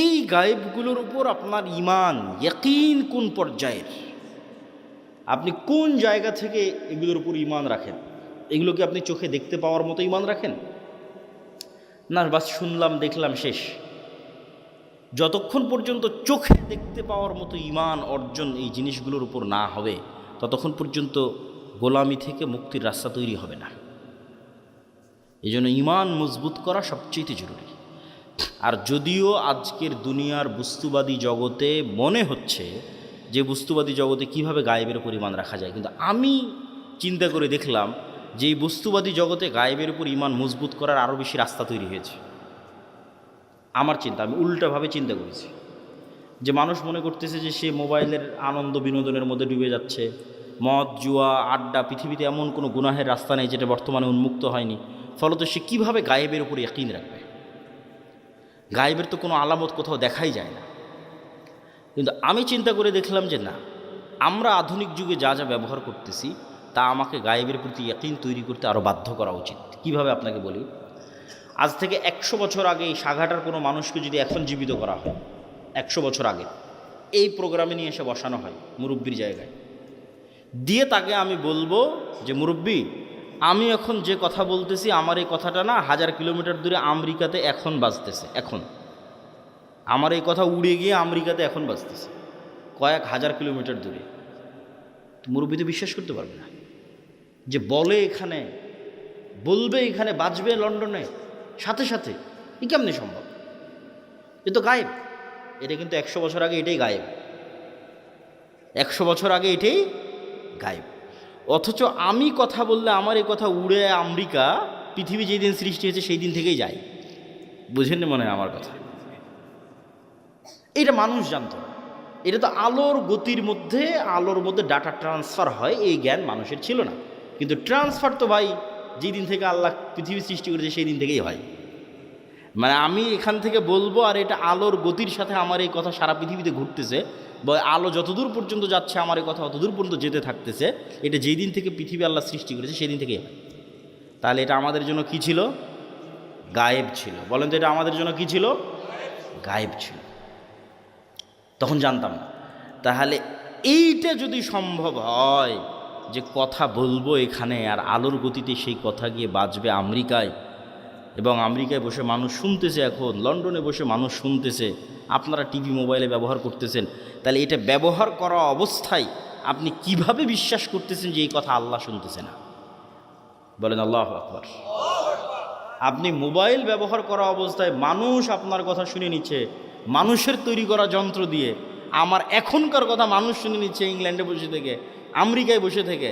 এই গায়েবগুলোর উপর আপনার ঈমান, ইয়াকিন কোন পর্যায়ের, আপনি কোন জায়গা থেকে এগুলোর উপর ঈমান রাখেন? এগুলোকে আপনি চোখে দেখতে পাওয়ার মতো ঈমান রাখেন? না বাস শুনলাম দেখলাম শেষ। যতক্ষণ পর্যন্ত চোখে দেখতে পাওয়ার মতো ঈমান অর্জন এই জিনিসগুলোর উপর না হবে, ততক্ষণ পর্যন্ত গোলামি থেকে মুক্তির রাস্তা তৈরি হবে না। এই জন্য ঈমান মজবুত করা সবচেয়ে জরুরি। আর যদিও আজকের দুনিয়ার বস্তুবাদী জগতে মনে হচ্ছে যে বস্তুবাদী জগতে কিভাবে গায়েবের উপর ঈমান রাখা যায়, কিন্তু আমি চিন্তা করে দেখলাম যে এই বস্তুবাদী জগতে গায়েবের উপর ঈমান মজবুত করার আরও বেশি রাস্তা তৈরি হয়েছে। আমার চিন্তা, আমি উল্টাভাবে চিন্তা করেছি যে মানুষ মনে করতেছে যে সে মোবাইলের আনন্দ বিনোদনের মধ্যে ডুবে যাচ্ছে, মদ, জুয়া, আড্ডা, পৃথিবীতে এমন কোনো গুনাহের রাস্তা নেই যেটা বর্তমানে উন্মুক্ত হয়নি, ফলত সে কীভাবে গায়েবের উপর ইয়াকিন রাখবে? গায়েবের তো কোনো আলামত কোথাও দেখাই যায় না। কিন্তু আমি চিন্তা করে দেখলাম যে না, আমরা আধুনিক যুগে যা যা ব্যবহার করতেছি তা আমাকে গায়েবের প্রতি ইয়াকিন তৈরি করতে আরও বাধ্য করা উচিত। কিভাবে আপনাকে বলি, আজ থেকে 100 বছর আগে এই সাঘাটার কোনো মানুষকে যদি এখন জীবিত করা হয়, 100 বছর আগে এই প্রোগ্রামে নিয়ে এসে বসানো হয় মুরব্বির জায়গায়, দিয়ে তাকে আমি বলবো যে মুরব্বি, আমি এখন যে কথা বলতেছি আমার এই কথাটা না 1000 কিলোমিটার দূরে আমেরিকাতে এখন বাজতেছে, এখন আমার এই কথা উড়ে গিয়ে আমেরিকাতে এখন বাজতেছে, কয়েক হাজার কিলোমিটার দূরে। মুরব্বি তো বিশ্বাস করতে পারবে না যে বলে এখানে বলবে, এখানে বাজবে লন্ডনে সাথে সাথে, এই কেমনি সম্ভব? এ তো গায়েব। এটা কিন্তু 100 বছর আগে এটাই গায়েব, 100 বছর আগে এটাই গায়েব। অথচ আমি কথা বললে আমার এই কথা উড়ে আমেরিকা, পৃথিবী যেই দিন সৃষ্টি হয়েছে সেই দিন থেকেই যায়। বুঝেন না মনে হয় আমার কথা? এটা মানুষ জানতো। এটা তো আলোর গতির মধ্যে, আলোর মধ্যে ডাটা ট্রান্সফার হয়, এই জ্ঞান মানুষের ছিল না। কিন্তু ট্রান্সফার তো ভাই যেই দিন থেকে আল্লাহ পৃথিবী সৃষ্টি করেছে সেই দিন থেকেই হয়। মানে আমি এখান থেকে বলবো, আর এটা আলোর গতির সাথে আমার এই কথা সারা পৃথিবীতে ঘুরতেছে, বা আলো যতদূর পর্যন্ত যাচ্ছে আমার এই কথা অতদূর পর্যন্ত যেতে থাকতেছে। এটা যেই দিন থেকে পৃথিবী আল্লাহ সৃষ্টি করেছে সেই দিন থেকেই হয়। তাহলে এটা আমাদের জন্য কি ছিল? গায়েব ছিল। বলেন তো এটা আমাদের জন্য কি ছিল? গায়েব ছিল, তখন জানতাম না। তাহলে এইটা যদি সম্ভব হয় যে কথা বলবো এখানে, আর আলোর গতিতে সেই কথা গিয়ে বাজবে আমেরিকায়, এবং আমেরিকায় বসে মানুষ শুনতেছে, এখন লন্ডনে বসে মানুষ শুনতেছে, আপনারা টিভি মোবাইলে ব্যবহার করতেছেন, তাহলে এটা ব্যবহার করা অবস্থায় আপনি কিভাবে বিশ্বাস করতেছেন যে এই কথা আল্লাহ শুনতেছে না? বলেন আল্লাহু আকবার। আপনি মোবাইল ব্যবহার করা অবস্থায় মানুষ আপনার কথা শুনে নিচ্ছে, মানুষের তৈরি করা যন্ত্র দিয়ে। আমার এখনকার কথা মানুষ শুনে নিচ্ছে ইংল্যান্ডে বসে থেকে, আমেরিকায় বসে থেকে,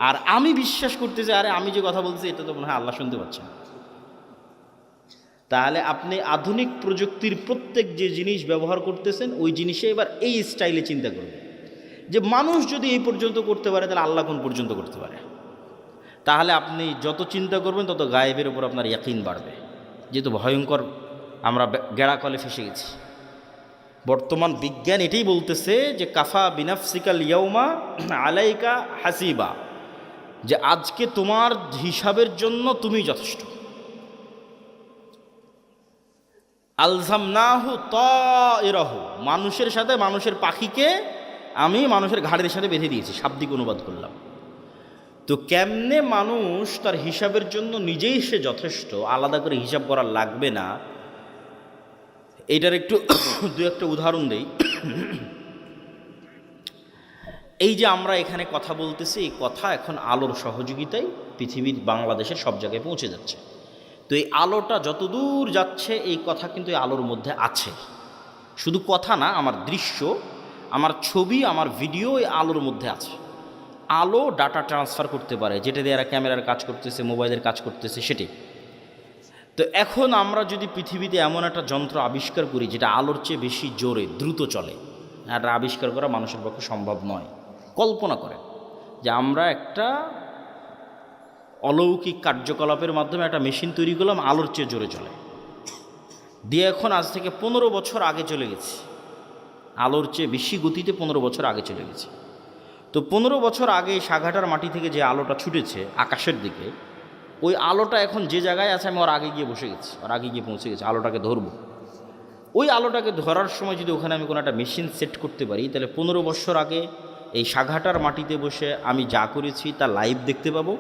আর আমি বিশ্বাস করতেছি আরে আমি যে কথা বলছি এটা তো মনে হয় আল্লাহ শুনতে পাচ্ছেন। তাহলে আপনি আধুনিক প্রযুক্তির প্রত্যেক যে জিনিস ব্যবহার করতেছেন ওই জিনিসে এবার এই স্টাইলে চিন্তা করবেন যে মানুষ যদি এই পর্যন্ত করতে পারে তাহলে আল্লাহ কোন পর্যন্ত করতে পারে। তাহলে আপনি যত চিন্তা করবেন তত গায়েবের উপর আপনার ইয়াকিন বাড়বে। যেহেতু ভয়ঙ্কর আমরা গেড়া কলে ফেসে গেছি। বর্তমান বিজ্ঞান এটাই বলতেছে যে কাফা বিনাফসিকাল ইয়াউমা আলাইকা হাসিবা, যে আজকে তোমার হিসাবের জন্য তুমি যথেষ্ট। আলজামনাহু তায়রাহু, মানুষের সাথে মানুষের পাখিকে আমি মানুষের ঘাড়ের সাথে বেঁধে দিয়েছি, শাব্দিক অনুবাদ করলাম। তো কেমনে মানুষ তার হিসাবের জন্য নিজেই সে যথেষ্ট, আলাদা করে হিসাব করা লাগবে না, এইটার একটু দু একটা উদাহরণ দেই। এই যে আমরা এখানে কথা বলতেছি, এই কথা এখন আলোর সহযোগিতায় পৃথিবীর বাংলাদেশের সব জায়গায় পৌঁছে যাচ্ছে। তো এই আলোটা যতদূর যাচ্ছে এই কথা কিন্তু এই আলোর মধ্যে আছে। শুধু কথা না, আমার দৃশ্য, আমার ছবি, আমার ভিডিও এই আলোর মধ্যে আছে। আলো ডাটা ট্রান্সফার করতে পারে, যেটা দিয়ে এরা ক্যামেরার কাজ করতেছে, মোবাইলের কাজ করতেছে, সেটাই। তো এখন আমরা যদি পৃথিবীতে এমন একটা যন্ত্র আবিষ্কার করি যেটা আলোর চেয়ে বেশি জোরে দ্রুত চলে, এটা আবিষ্কার করা মানুষের পক্ষে সম্ভব নয়। কল্পনা করেন যে আমরা একটা অলৌকিক কার্যকলাপের মাধ্যমে একটা মেশিন তৈরি করলাম আলোর চেয়ে জোরে চলে, দিয়ে এখন আজ থেকে 15 বছর আগে চলে গেছি, আলোর চেয়ে বেশি গতিতে 15 বছর আগে চলে গেছি। তো 15 বছর আগে সাঘাটার মাটি থেকে যে আলোটা ছুটেছে আকাশের দিকে, ওই আলোটা এখন যে জায়গায় আছে আমি ওর আগে গিয়ে বসে গেছি, ওর আগে গিয়ে পৌঁছে গেছি, আলোটাকে ধরবো। ওই আলোটাকে ধরার সময় যদি ওখানে আমি কোনো একটা মেশিন সেট করতে পারি, তাহলে 15 বছর আগে এই সাঘাটার মাটিতে বসে আমি যা করেছি তা লাইভ দেখতে পাবো।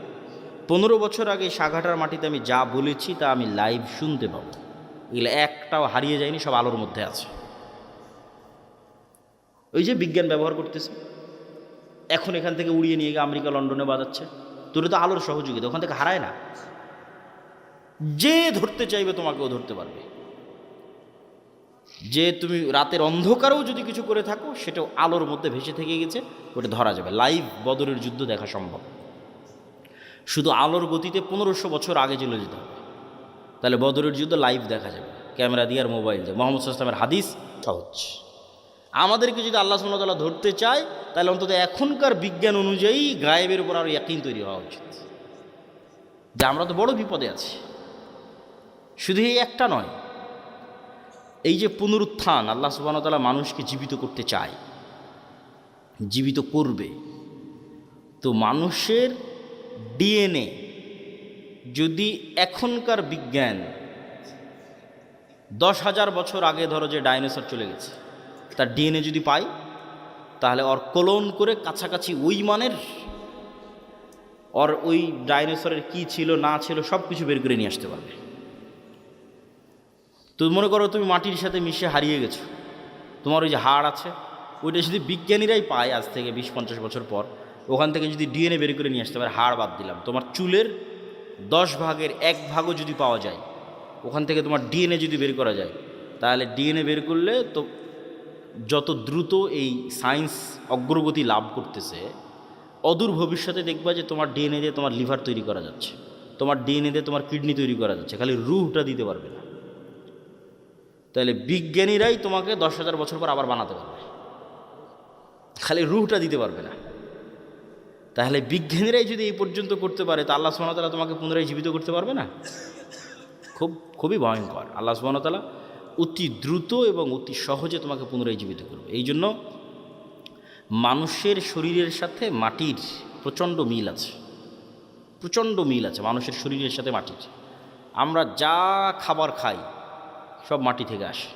15 বছর আগে সাঘাটার মাটিতে আমি যা বলেছি তা আমি লাইভ শুনতে পাবো। এগুলো একটাও হারিয়ে যায়নি, সব আলোর মধ্যে আছে। ওই যে বিজ্ঞান ব্যবহার করতেছে, এখন এখান থেকে উড়িয়ে নিয়ে গিয়ে আমেরিকা লন্ডনে বাজাচ্ছে। তোর তো আলোর সহযোগিতা, ওখান থেকে হারায় না। যে ধরতে চাইবে তোমাকেও ধরতে পারবে। যে তুমি রাতের অন্ধকারেও যদি কিছু করে থাকো সেটাও আলোর মধ্যে ভেসে থেকে গেছে, ওটা ধরা যাবে। লাইভ বদরের যুদ্ধ দেখা সম্ভব। শুধু আলোর গতিতে 1500 বছর আগে চলে যেতে হবে, তাহলে বদরের যুদ্ধ লাইভ দেখা যাবে ক্যামেরা দিয়ে আর মোবাইল দিয়ে। মোহাম্মদ সাল্লাল্লাহু আলাইহি ওয়াসাল্লামের হাদিস সহজ। আমাদেরকে যদি আল্লাহ সুবহানাহু ওয়া তাআলা ধরতে চায় তাহলে অন্তত এখনকার বিজ্ঞান অনুযায়ী গায়েবের উপর আরও ইয়াকিন তৈরি হওয়া উচিত যে আমরা তো বড় বিপদে আছি। শুধু এই একটা নয়, এই যে পুনরুত্থান, আল্লাহ সুবহানাহু ওয়া তাআলা মানুষকে জীবিত করতে চায়, জীবিত করবে। তো মানুষের ডিএনএ যদি এখনকার বিজ্ঞান 10,000 বছর আগে ধরো যে ডাইনোসর চলে গেছে তার ডিএনএ যদি পাই, তাহলে ওর ক্লোন করে কাছাকাছি ওই মানের ওর ওই ডাইনোসরের কি ছিল না ছিল সব কিছু বের করে নিয়ে আসতে পারবে। তো মনে করো তুমি মাটির সাথে মিশে হারিয়ে গেছো, তোমার ওই যে হাড় আছে ওইটা যদি বিজ্ঞানীরাই পায় আজ থেকে 20-50 বছর পর, ওখান থেকে যদি ডিএনএ বের করে নিয়ে আসতে পারে, হাড় বাদ দিলাম, তোমার চুলের 10 ভাগের 1 ভাগও যদি পাওয়া যায়, ওখান থেকে তোমার ডিএনএ যদি বের করা যায়, তাহলে ডিএনএ বের করলে তো যত দ্রুত এই সায়েন্স অগ্রগতি লাভ করতেছে, অদূর ভবিষ্যতে দেখবা যে তোমার ডিএনএ দিয়ে তোমার লিভার তৈরি করা যাচ্ছে, তোমার ডিএনএ দিয়ে তোমার কিডনি তৈরি করা যাচ্ছে, খালি রুহটা দিতে পারবে না। তাহলে বিজ্ঞানীরাই তোমাকে 10,000 বছর পর আবার বানাতে পারবে, খালি রুহটা দিতে পারবে না। তাহলে বিজ্ঞানীরাই যদি এই পর্যন্ত করতে পারে, তা আল্লাহ সুবহানাহু ওয়া তাআলা তোমাকে পুনরায় জীবিত করতে পারবে না? খুবই ভয়ঙ্কর। আল্লাহ সুবহানাহু ওয়া তাআলা অতি দ্রুত এবং অতি সহজে তোমাকে পুনরায় জীবিত করবে। এই জন্য মানুষের শরীরের সাথে মাটির প্রচণ্ড মিল আছে, প্রচণ্ড মিল আছে মানুষের শরীরের সাথে মাটির। আমরা যা খাবার খাই সব মাটি থেকে আসে,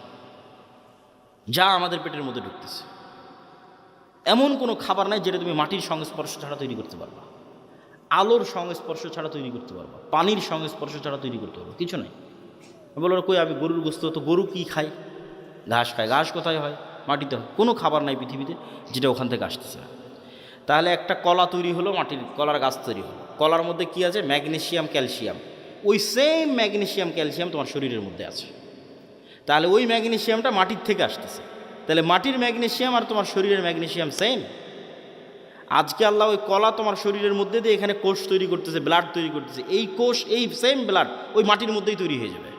যা আমাদের পেটের মধ্যে ঢুকতেছে এমন কোনো খাবার নাই যেটা তুমি মাটির সংস্পর্শ ছাড়া তৈরি করতে পারবা, আলোর সংস্পর্শ ছাড়া তৈরি করতে পারবা, পানির সংস্পর্শ ছাড়া তৈরি করতে পারবো, কিছু নাই। বলো কই আমি গরুর গোস্ত, তো গরু কি খায়? ঘাস খায়। ঘাস কোথায় হয়? মাটিতে হয়। কোনো খাবার নাই পৃথিবীতে যেটা ওখান থেকে আসতেছে না। তাহলে একটা কলা তৈরি হলো, মাটির কলার গাছ তৈরি হলো, কলার মধ্যে কি আছে? Magnesium, calcium. ওই সেম ম্যাগনেসিয়াম ক্যালসিয়াম তোমার শরীরের মধ্যে আছে। তাহলে ওই ম্যাগনেসিয়ামটা মাটির থেকে আসতেছে। তাহলে মাটির ম্যাগনেসিয়াম আর তোমার শরীরের ম্যাগনেসিয়াম সেম। আজকে আল্লাহ ওই কলা তোমার শরীরের মধ্যে দিয়ে এখানে কোষ তৈরি করতেছে, ব্লাড তৈরি করতেছে। এই কোষ, এই সেম ব্লাড ওই মাটির মধ্যেই তৈরি হয়ে যাবে।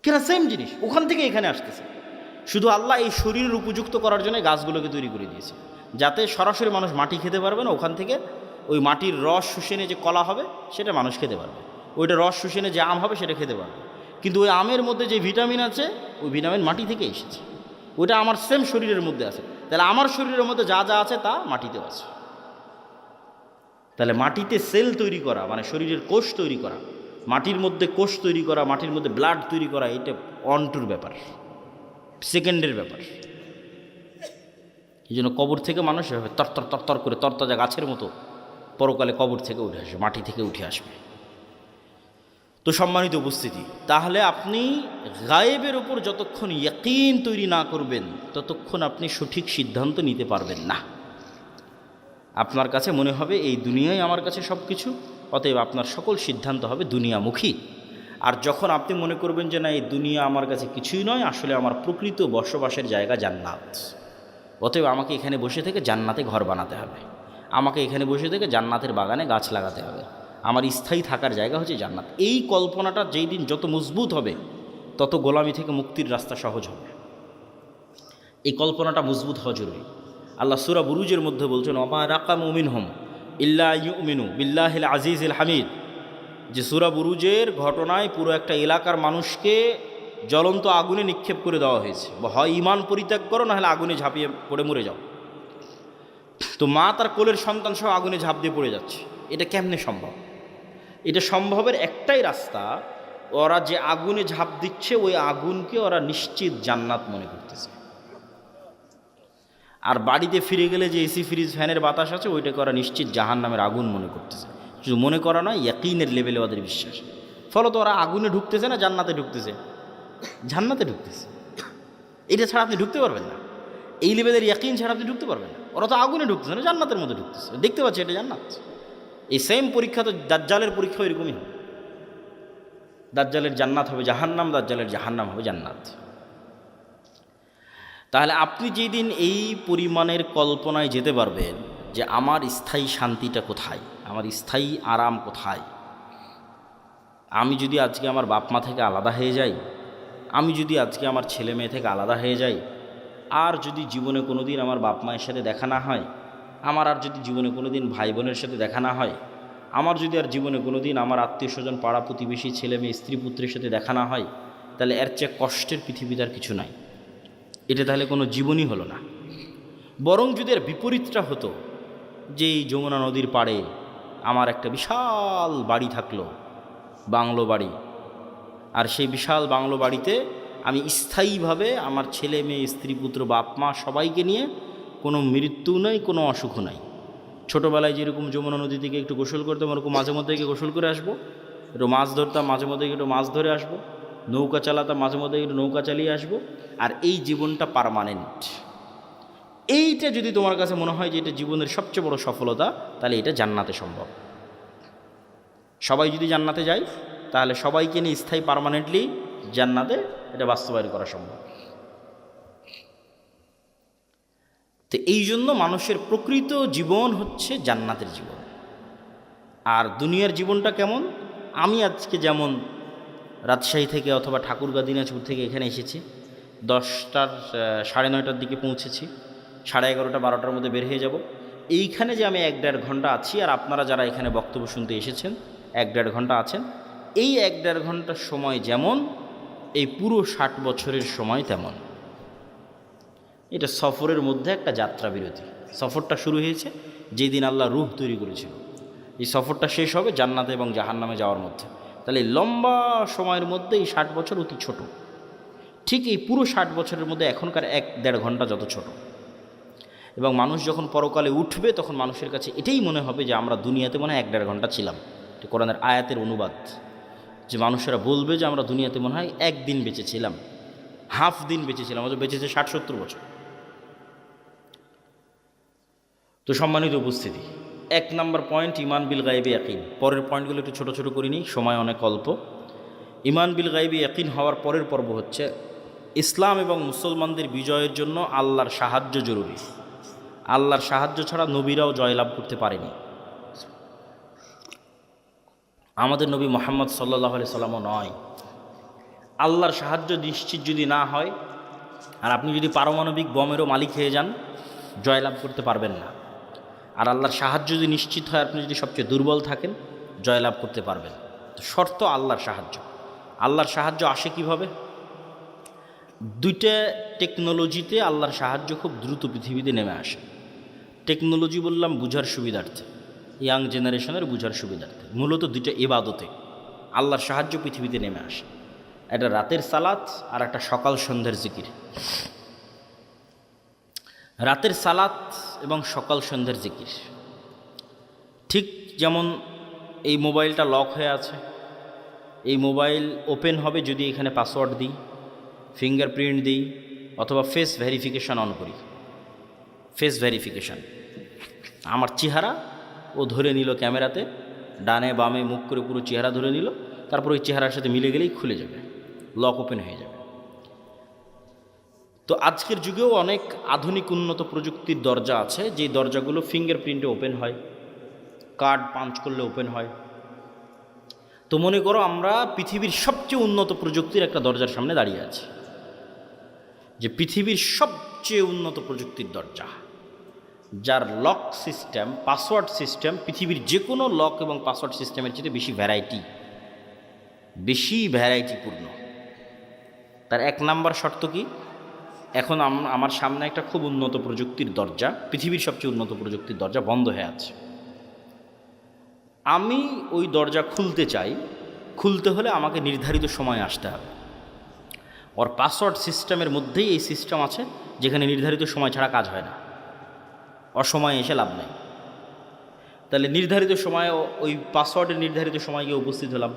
কেনা সেম জিনিস ওখান থেকে এখানে আসতেছে। শুধু আল্লাহ এই শরীরের উপযুক্ত করার জন্য গাছগুলোকে তৈরি করে দিয়েছে, যাতে সরাসরি মানুষ মাটি খেতে পারবে না, ওখান থেকে ওই মাটির রস শুষেনে যে কলা হবে সেটা মানুষ খেতে পারবে, ওইটা রস শুষেনে যে আম হবে সেটা খেতে পারবে। কিন্তু ওই আমের মধ্যে যে ভিটামিন আছে ওই ভিটামিন মাটি থেকে এসেছে, ওইটা আমার সেম শরীরের মধ্যে আছে। তাহলে আমার শরীরের মধ্যে যা যা আছে তা মাটিতেও আছে। তাহলে মাটিতে সেল তৈরি করা মানে শরীরের কোষ তৈরি করা, মাটির মধ্যে কোষ তৈরি করা, মাটির মধ্যে ব্লাড তৈরি করা, এটা অনটুর ব্যাপার, সেকেন্ডের ব্যাপার। এই জন্য কবর থেকে মানুষ এভাবে তরতর তরতর করে তরতাজা গাছের মতো পরকালে কবর থেকে উঠে আসবে, মাটি থেকে উঠে আসবে। তো সম্মানিত উপস্থিতি, তাহলে আপনি গায়েবের ওপর যতক্ষণ ইয়াকিন তৈরি না করবেন ততক্ষণ আপনি সঠিক সিদ্ধান্ত নিতে পারবেন না। আপনার কাছে মনে হবে এই দুনিয়াই আমার কাছে সব কিছু, অতএব আপনার সকল সিদ্ধান্ত হবে দুনিয়ামুখী। আর যখন আপনি মনে করবেন যে না এই দুনিয়া আমার কাছে কিছুই নয়, আসলে আমার প্রকৃত বসবাসের জায়গা জান্নাত, অতএব আমাকে এখানে বসে থেকে জান্নাতে ঘর বানাতে হবে, আমাকে এখানে বসে থেকে জান্নাতের বাগানে গাছ লাগাতে হবে, আমার স্থায়ী থাকার জায়গা হচ্ছে জান্নাত। এই কল্পনাটা যেই দিন যত মজবুত হবে তত গোলামি থেকে মুক্তির রাস্তা সহজ হবে। এই কল্পনাটা মজবুত হওয়া জরুরি। আল্লাহ সূরা বুরুজের মধ্যে বলছেন ওমা রাকামু মিনহুম ইল্লা ইউমিনু বিল্লাহিল আজিজিল হামিদ, যে সূরা বুরুজের ঘটনায় পুরো একটা এলাকার মানুষকে জ্বলন্ত আগুনে নিক্ষেপ করে দেওয়া হয়েছে, হয় ইমান পরিত্যাগ করো না হলে আগুনে ঝাঁপিয়ে পড়ে মরে যাও। তো মা তার কোলের সন্তান সহ আগুনে ঝাঁপ দিয়ে পড়ে যাচ্ছে। এটা কেমনে সম্ভব? এটা সম্ভবের একটাই রাস্তা, ওরা যে আগুনে ঝাঁপ দিচ্ছে ওই আগুনকে ওরা নিশ্চিত জান্নাত মনে করতেছে। আর বাড়িতে ফিরে গেলে যে এসি ফ্রিজ ফ্যানের বাতাস আছে ওইটাকে ওরা নিশ্চিত জাহান্নামের আগুন মনে করতেছে। শুধু মনে করা নয়, ইয়াকিনের লেভেলে ওদের বিশ্বাস। ফলত ওরা আগুনে ঢুকতেছে না জান্নাতে ঢুকতেছে? জান্নাতে ঢুকতেছে। এটা ছাড়া আপনি ঢুকতে পারবেন না, এই লেভেলের ইয়াকিন ছাড়া আপনি ঢুকতে পারবেন না। ওরা তো আগুনে ঢুকতেছে না, জান্নাতের মধ্যে ঢুকতেছে, দেখতে পাচ্ছি এটা জান্নাত। এই সেম পরীক্ষা তো দাজ্জালের পরীক্ষা এরকমই হবে। দাজ্জালের জান্নাত হবে জাহান্নাম, দাজ্জালের জাহান্নাম হবে জান্নাত। তাহলে আপনি যেদিন এই পরিমাণের কল্পনায় যেতে পারবেন যে আমার স্থায়ী শান্তিটা কোথায়, আমার স্থায়ী আরাম কোথায়, আমি যদি আজকে আমার বাপ মা থেকে আলাদা হয়ে যাই, আমি যদি আজকে আমার ছেলে মেয়ে থেকে আলাদা হয়ে যাই, আর যদি জীবনে কোনো দিন আমার বাপ মায়ের সাথে দেখা না হয়, আমার আর যদি জীবনে কোনো দিন ভাই বোনের সাথে দেখা না হয়, আমার যদি আর জীবনে কোনো দিন আমার আত্মীয় স্বজন পাড়া প্রতিবেশী ছেলে মেয়ে স্ত্রী পুত্রের সাথে দেখা না হয়, তাহলে এর চেয়ে কষ্টের পৃথিবীতে আর কিছু নাই। এটা তাহলে কোনো জীবনই হলো না। বরং যদি এর বিপরীতটা হতো, যে এই যমুনা নদীর পাড়ে আমার একটা বিশাল বাড়ি থাকলো, বাংলো বাড়ি, আর সেই বিশাল বাংলো বাড়িতে আমি স্থায়ীভাবে আমার ছেলে মেয়ে স্ত্রী পুত্র বাপ মা সবাইকে নিয়ে, কোনো মৃত্যু নাই, কোনো অসুখ নাই। ছোটোবেলায় যেরকম যমুনা নদী থেকে একটু গোসল করতাম, ওরকম মাঝে মধ্যে গিয়ে গোসল করে আসবো, একটু মাছ ধরতাম, মাঝে মধ্যে একটু মাছ ধরে আসবো, নৌকা চালাতাম, মাঝে মধ্যে একটু নৌকা চালিয়ে আসবো। আর এই জীবনটা পার্মানেন্ট। এইটা যদি তোমার কাছে মনে হয় যে এটা জীবনের সবচেয়ে বড় সফলতা, তাহলে এটা জান্নাতে সম্ভব। সবাই যদি জান্নাতে যায় তাহলে সবাইকে নিয়ে স্থায়ী পার্মানেন্টলি জান্নাতে এটা বাস্তবায়ন করা সম্ভব। তো এই জন্য মানুষের প্রকৃত জীবন হচ্ছে জান্নাতের জীবন। আর দুনিয়ার জীবনটা কেমন? আমি আজকে যেমন রাজশাহী থেকে অথবা ঠাকুরগাঁ দিনাজপুর থেকে এখানে এসেছি, 10টার 9:30টার দিকে পৌঁছেছি, 11:30 12টার মধ্যে বের হয়ে যাব। এইখানে যে আমি 1-1.5 ঘন্টা আছি, আর আপনারা যারা এখানে বক্তব্য শুনতে এসেছেন 1-1.5 ঘন্টা আছেন, এই 1-1.5 ঘন্টার সময় যেমন এই পুরো 60 বছরের সময় তেমন। এটা সফরের মধ্যে একটা যাত্রা বিরতি। সফরটা শুরু হয়েছে যেদিন আল্লাহ রূহ তৈরি করেছিল, এই সফরটা শেষ হবে জান্নাতে এবং জাহান্নামে যাওয়ার মধ্যে। তাহলে এই লম্বা সময়ের মধ্যে এই 60 বছর অতি ছোট। ঠিক এই পুরো 60 বছরের মধ্যে এখনকার 1-1.5 ঘন্টা যত ছোট। এবং মানুষ যখন পরকালে উঠবে তখন মানুষের কাছে এটাই মনে হবে যে আমরা দুনিয়াতে মনে হয় 1-1.5 ঘন্টা ছিলাম। এটা কোরআনের আয়াতের অনুবাদ, যে মানুষেরা বলবে যে আমরা দুনিয়াতে মনে হয় একদিন বেঁচেছিলাম, হাফ দিন বেঁচেছিলাম, অথচ বেঁচেছে 60-70 বছর। তো সম্মানিত উপস্থিতি, 1 নম্বর পয়েন্ট ঈমান বিল গায়বি ইয়াকিন। পরের পয়েন্টগুলো একটু ছোট ছোট করে নিই, সময় অনেক অল্প। ঈমান বিল গায়বি ইয়াকিন হওয়ার পরের পর্ব হচ্ছে ইসলাম এবং মুসলমানদের বিজয়ের জন্য আল্লাহর সাহায্য জরুরি। আল্লাহর সাহায্য ছাড়া নবীরাও জয়লাভ করতে পারেনি। আমাদের নবী মুহাম্মদ সাল্লাল্লাহু আলাইহি সাল্লামও নয়। আল্লাহর সাহায্য নিশ্চিত যদি না হয়, আর আপনি যদি পারমাণবিক বমেরও মালিক হয়ে যান, জয়লাভ করতে পারবেন না। আর আল্লাহর সাহায্য যদি নিশ্চিত হয়, আপনি যদি সবচেয়ে দুর্বল থাকেন, জয়লাভ করতে পারবেন। তো শর্ত আল্লাহর সাহায্য। আল্লাহর সাহায্য আসে কিভাবে? 2টা টেকনোলজিতে আল্লাহর সাহায্য খুব দ্রুত পৃথিবীতে নেমে আসে। টেকনোলজি বললাম বুঝার সুবিধার্থে, ইয়াং জেনারেশনের বুঝার সুবিধার্থে। মূলত 2টা ইবাদতে আল্লাহর সাহায্য পৃথিবীতে নেমে আসে। একটা রাতের সালাত আর একটা সকাল সন্ধ্যার জিকির। রাতের সালাত এবং সকাল সন্ধ্যার জিকির। ঠিক যেমন এই মোবাইলটা লক হয়ে আছে, এই মোবাইল ওপেন হবে যদি এখানে পাসওয়ার্ড দিই, ফিঙ্গারপ্রিন্ট দিই, অথবা ফেস ভেরিফিকেশান অন করি। ফেস ভেরিফিকেশান, আমার চেহারা ও ধরে নিল ক্যামেরাতে, ডানে বামে মুখ করে পুরো চেহারা ধরে নিল, তারপর ওই চেহারার সাথে মিলে গেলেই খুলে যাবে, লক ওপেন হয়ে যাবে। তো আজকের যুগেও অনেক আধুনিক উন্নত প্রযুক্তির দরজা আছে, যেই দরজাগুলো ফিঙ্গারপ্রিন্টে ওপেন হয়, কার্ড পাঞ্চ করলে ওপেন হয়। তো মনে করো আমরা পৃথিবীর সবচেয়ে উন্নত প্রযুক্তির একটা দরজার সামনে দাঁড়িয়ে আছি, যে পৃথিবীর সবচেয়ে উন্নত প্রযুক্তির দরজা, যার লক সিস্টেম, পাসওয়ার্ড সিস্টেম পৃথিবীর যে কোনো লক এবং পাসওয়ার্ড সিস্টেমের চেয়ে বেশি ভ্যারাইটিপূর্ণ। তার 1 নাম্বার শর্ত কি? এখন আমার সামনে একটা খুব উন্নত প্রযুক্তির দরজা, পৃথিবীর সবচেয়ে উন্নত প্রযুক্তির দরজা বন্ধ হয়ে আছে। আমি ওই দরজা খুলতে চাই, খুলতে হলে আমাকে নির্ধারিত সময়ে আসতে হবে। ওর পাসওয়ার্ড সিস্টেমের মধ্যেই এই সিস্টেম আছে যেখানে নির্ধারিত সময় ছাড়া কাজ হয় না, অসময়ে এসে লাভ নেই। তাহলে নির্ধারিত সময়ে ওই পাসওয়ার্ডের নির্ধারিত সময় গিয়ে উপস্থিত হলাম।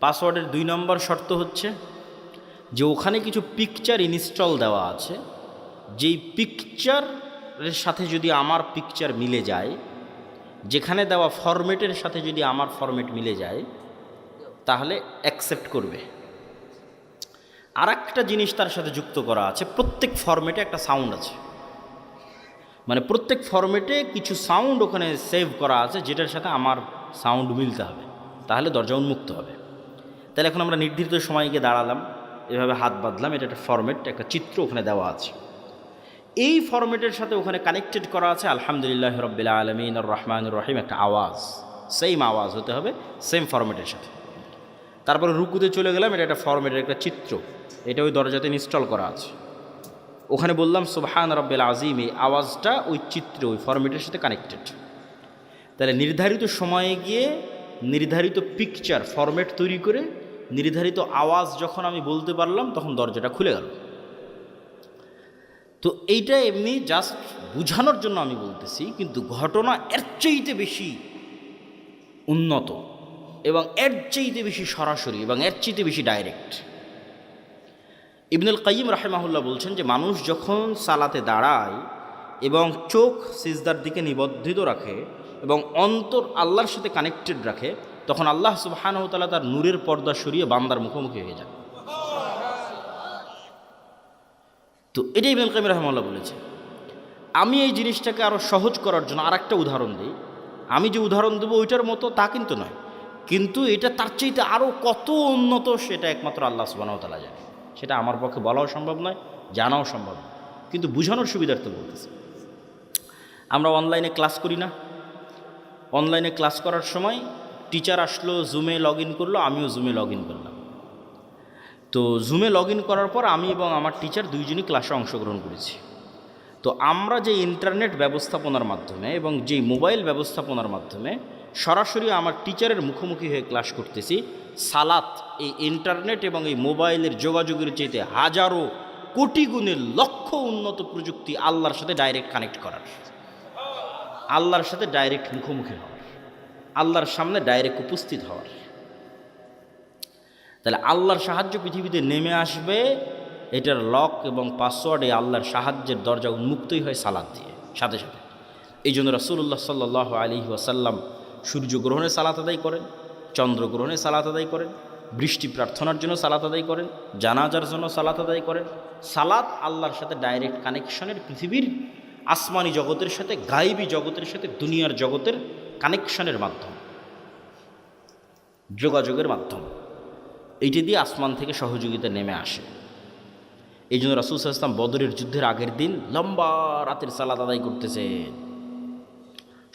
পাসওয়ার্ডের 2 নম্বর শর্ত হচ্ছে যে ওখানে কিছু পিকচার ইনস্টল দেওয়া আছে, যেই পিকচারের সাথে যদি আমার পিকচার মিলে যায়, যেখানে দেওয়া ফরম্যাটের সাথে যদি আমার ফরম্যাট মিলে যায়, তাহলে অ্যাকসেপ্ট করবে। আর একটা জিনিস তার সাথে যুক্ত করা আছে, প্রত্যেক ফরম্যাটে একটা সাউন্ড আছে, মানে প্রত্যেক ফরম্যাটে কিছু সাউন্ড ওখানে সেভ করা আছে, যেটার সাথে আমার সাউন্ড মিলতে হবে, তাহলে দরজা উন্মুক্ত হবে। তাহলে এখন আমরা নির্ধারিত সময় গিয়ে দাঁড়ালাম, এভাবে হাত বাঁধলাম, এটা একটা ফরম্যাট, একটা চিত্র ওখানে দেওয়া আছে। এই ফরম্যাটের সাথে ওখানে কানেক্টেড করা আছে আলহামদুলিল্লাহ রাব্বিল আলামিন আর রহমানির রহিম, একটা আওয়াজ, সেম আওয়াজ হতে হবে, সেম ফরম্যাটের সাথে। তারপরে রুকুতে চলে গেলাম, এটা একটা ফরম্যাটের একটা চিত্র, এটা ওই দরজাতে ইনস্টল করা আছে। ওখানে বললাম সুবহান রাব্বিল আযীম, এই আওয়াজটা ওই চিত্র, ওই ফরম্যাটের সাথে কানেক্টেড। তাহলে নির্ধারিত সময়ে গিয়ে নির্ধারিত পিকচার ফরম্যাট তৈরি করে নির্ধারিত আওয়াজ যখন আমি বলতে পারলাম, তখন দরজাটা খুলে গেল। তো এইটা এমনি জাস্ট বুঝানোর জন্য আমি বলতেছি, কিন্তু ঘটনা এর চাইতে বেশি উন্নত এবং এর চাইতে বেশি সরাসরি এবং এর চাইতে বেশি ডাইরেক্ট। ইবনুল কাইয়িম রাহিমাহুল্লাহ বলছেন যে মানুষ যখন সালাতে দাঁড়ায় এবং চোখ সিজদার দিকে নিবদ্ধিত রাখে এবং অন্তর আল্লাহর সাথে কানেক্টেড রাখে, তখন আল্লাহ সুবহানাহু ওয়া তাআলা তার নূরের পর্দা সরিয়ে বান্দার মুখোমুখি হয়ে যান। তো এটাই ইবনুল কাইয়িম রাহিমাহুল্লাহ বলেছে। আমি এই জিনিসটাকে আরও সহজ করার জন্য আর একটা উদাহরণ দিই। আমি যে উদাহরণ দেবো ওইটার মতো তা কিন্তু নয়, কিন্তু এটা তার চাইতে আরও কত উন্নত সেটা একমাত্র আল্লাহ সুবহানাহু ওয়া তাআলা জানে। সেটা আমার পক্ষে বলাও সম্ভব নয়, জানাও সম্ভব নয়, কিন্তু বোঝানোর সুবিধার্থে বলতেছি। আমরা অনলাইনে ক্লাস করি না? অনলাইনে ক্লাস করার সময় টিচার আসলো, জুমে লগ ইন করলো, আমিও জুমে লগ ইন করলাম। তো জুমে লগ ইন করার পর আমি এবং আমার টিচার দুইজনই ক্লাসে অংশগ্রহণ করেছি। তো আমরা যে ইন্টারনেট ব্যবস্থাপনার মাধ্যমে এবং যে মোবাইল ব্যবস্থাপনার মাধ্যমে সরাসরি আমার টিচারের মুখোমুখি হয়ে ক্লাস করতেছি, সালাত এই ইন্টারনেট এবং এই মোবাইলের যোগাযোগের চাইতে হাজারো কোটি গুণের লক্ষ উন্নত প্রযুক্তি আল্লাহর সাথে ডাইরেক্ট কানেক্ট করার, আল্লাহর সাথে ডাইরেক্ট মুখোমুখি হওয়ার, আল্লাহর সামনে ডাইরেক্ট উপস্থিত হওয়ার। তাহলে আল্লাহর সাহায্য পৃথিবীতে নেমে আসবে, এটার লক এবং পাসওয়ার্ড এই আল্লাহর সাহায্যের দরজা উন্মুক্তই হয় সালাত দিয়ে সাথে সাথে। এই জন্য রাসূলুল্লাহ সাল্লাল্লাহু আলাইহি ওয়াসাল্লাম সূর্যগ্রহণে সালাত আদায় করেন, চন্দ্রগ্রহণে সালাত আদায় করেন, বৃষ্টি প্রার্থনার জন্য সালাত আদায় করেন, জানাজার জন্য সালাত আদায় করেন। সালাত আল্লাহর সাথে ডাইরেক্ট কানেকশনের, পৃথিবীর আসমানি জগতের সাথে, গায়েবী জগতের সাথে দুনিয়ার জগতের কানেকশনের মাধ্যম, যোগাযোগের মাধ্যম। এইটি দিয়ে আসমান থেকে সহযোগিতা নেমে আসে। এই জন্য রাসূল সাল্লাল্লাহু আলাইহি ওয়াসাল্লাম বদরের যুদ্ধের আগের দিন লম্বা রাতের সালাত আদায় করতেছে।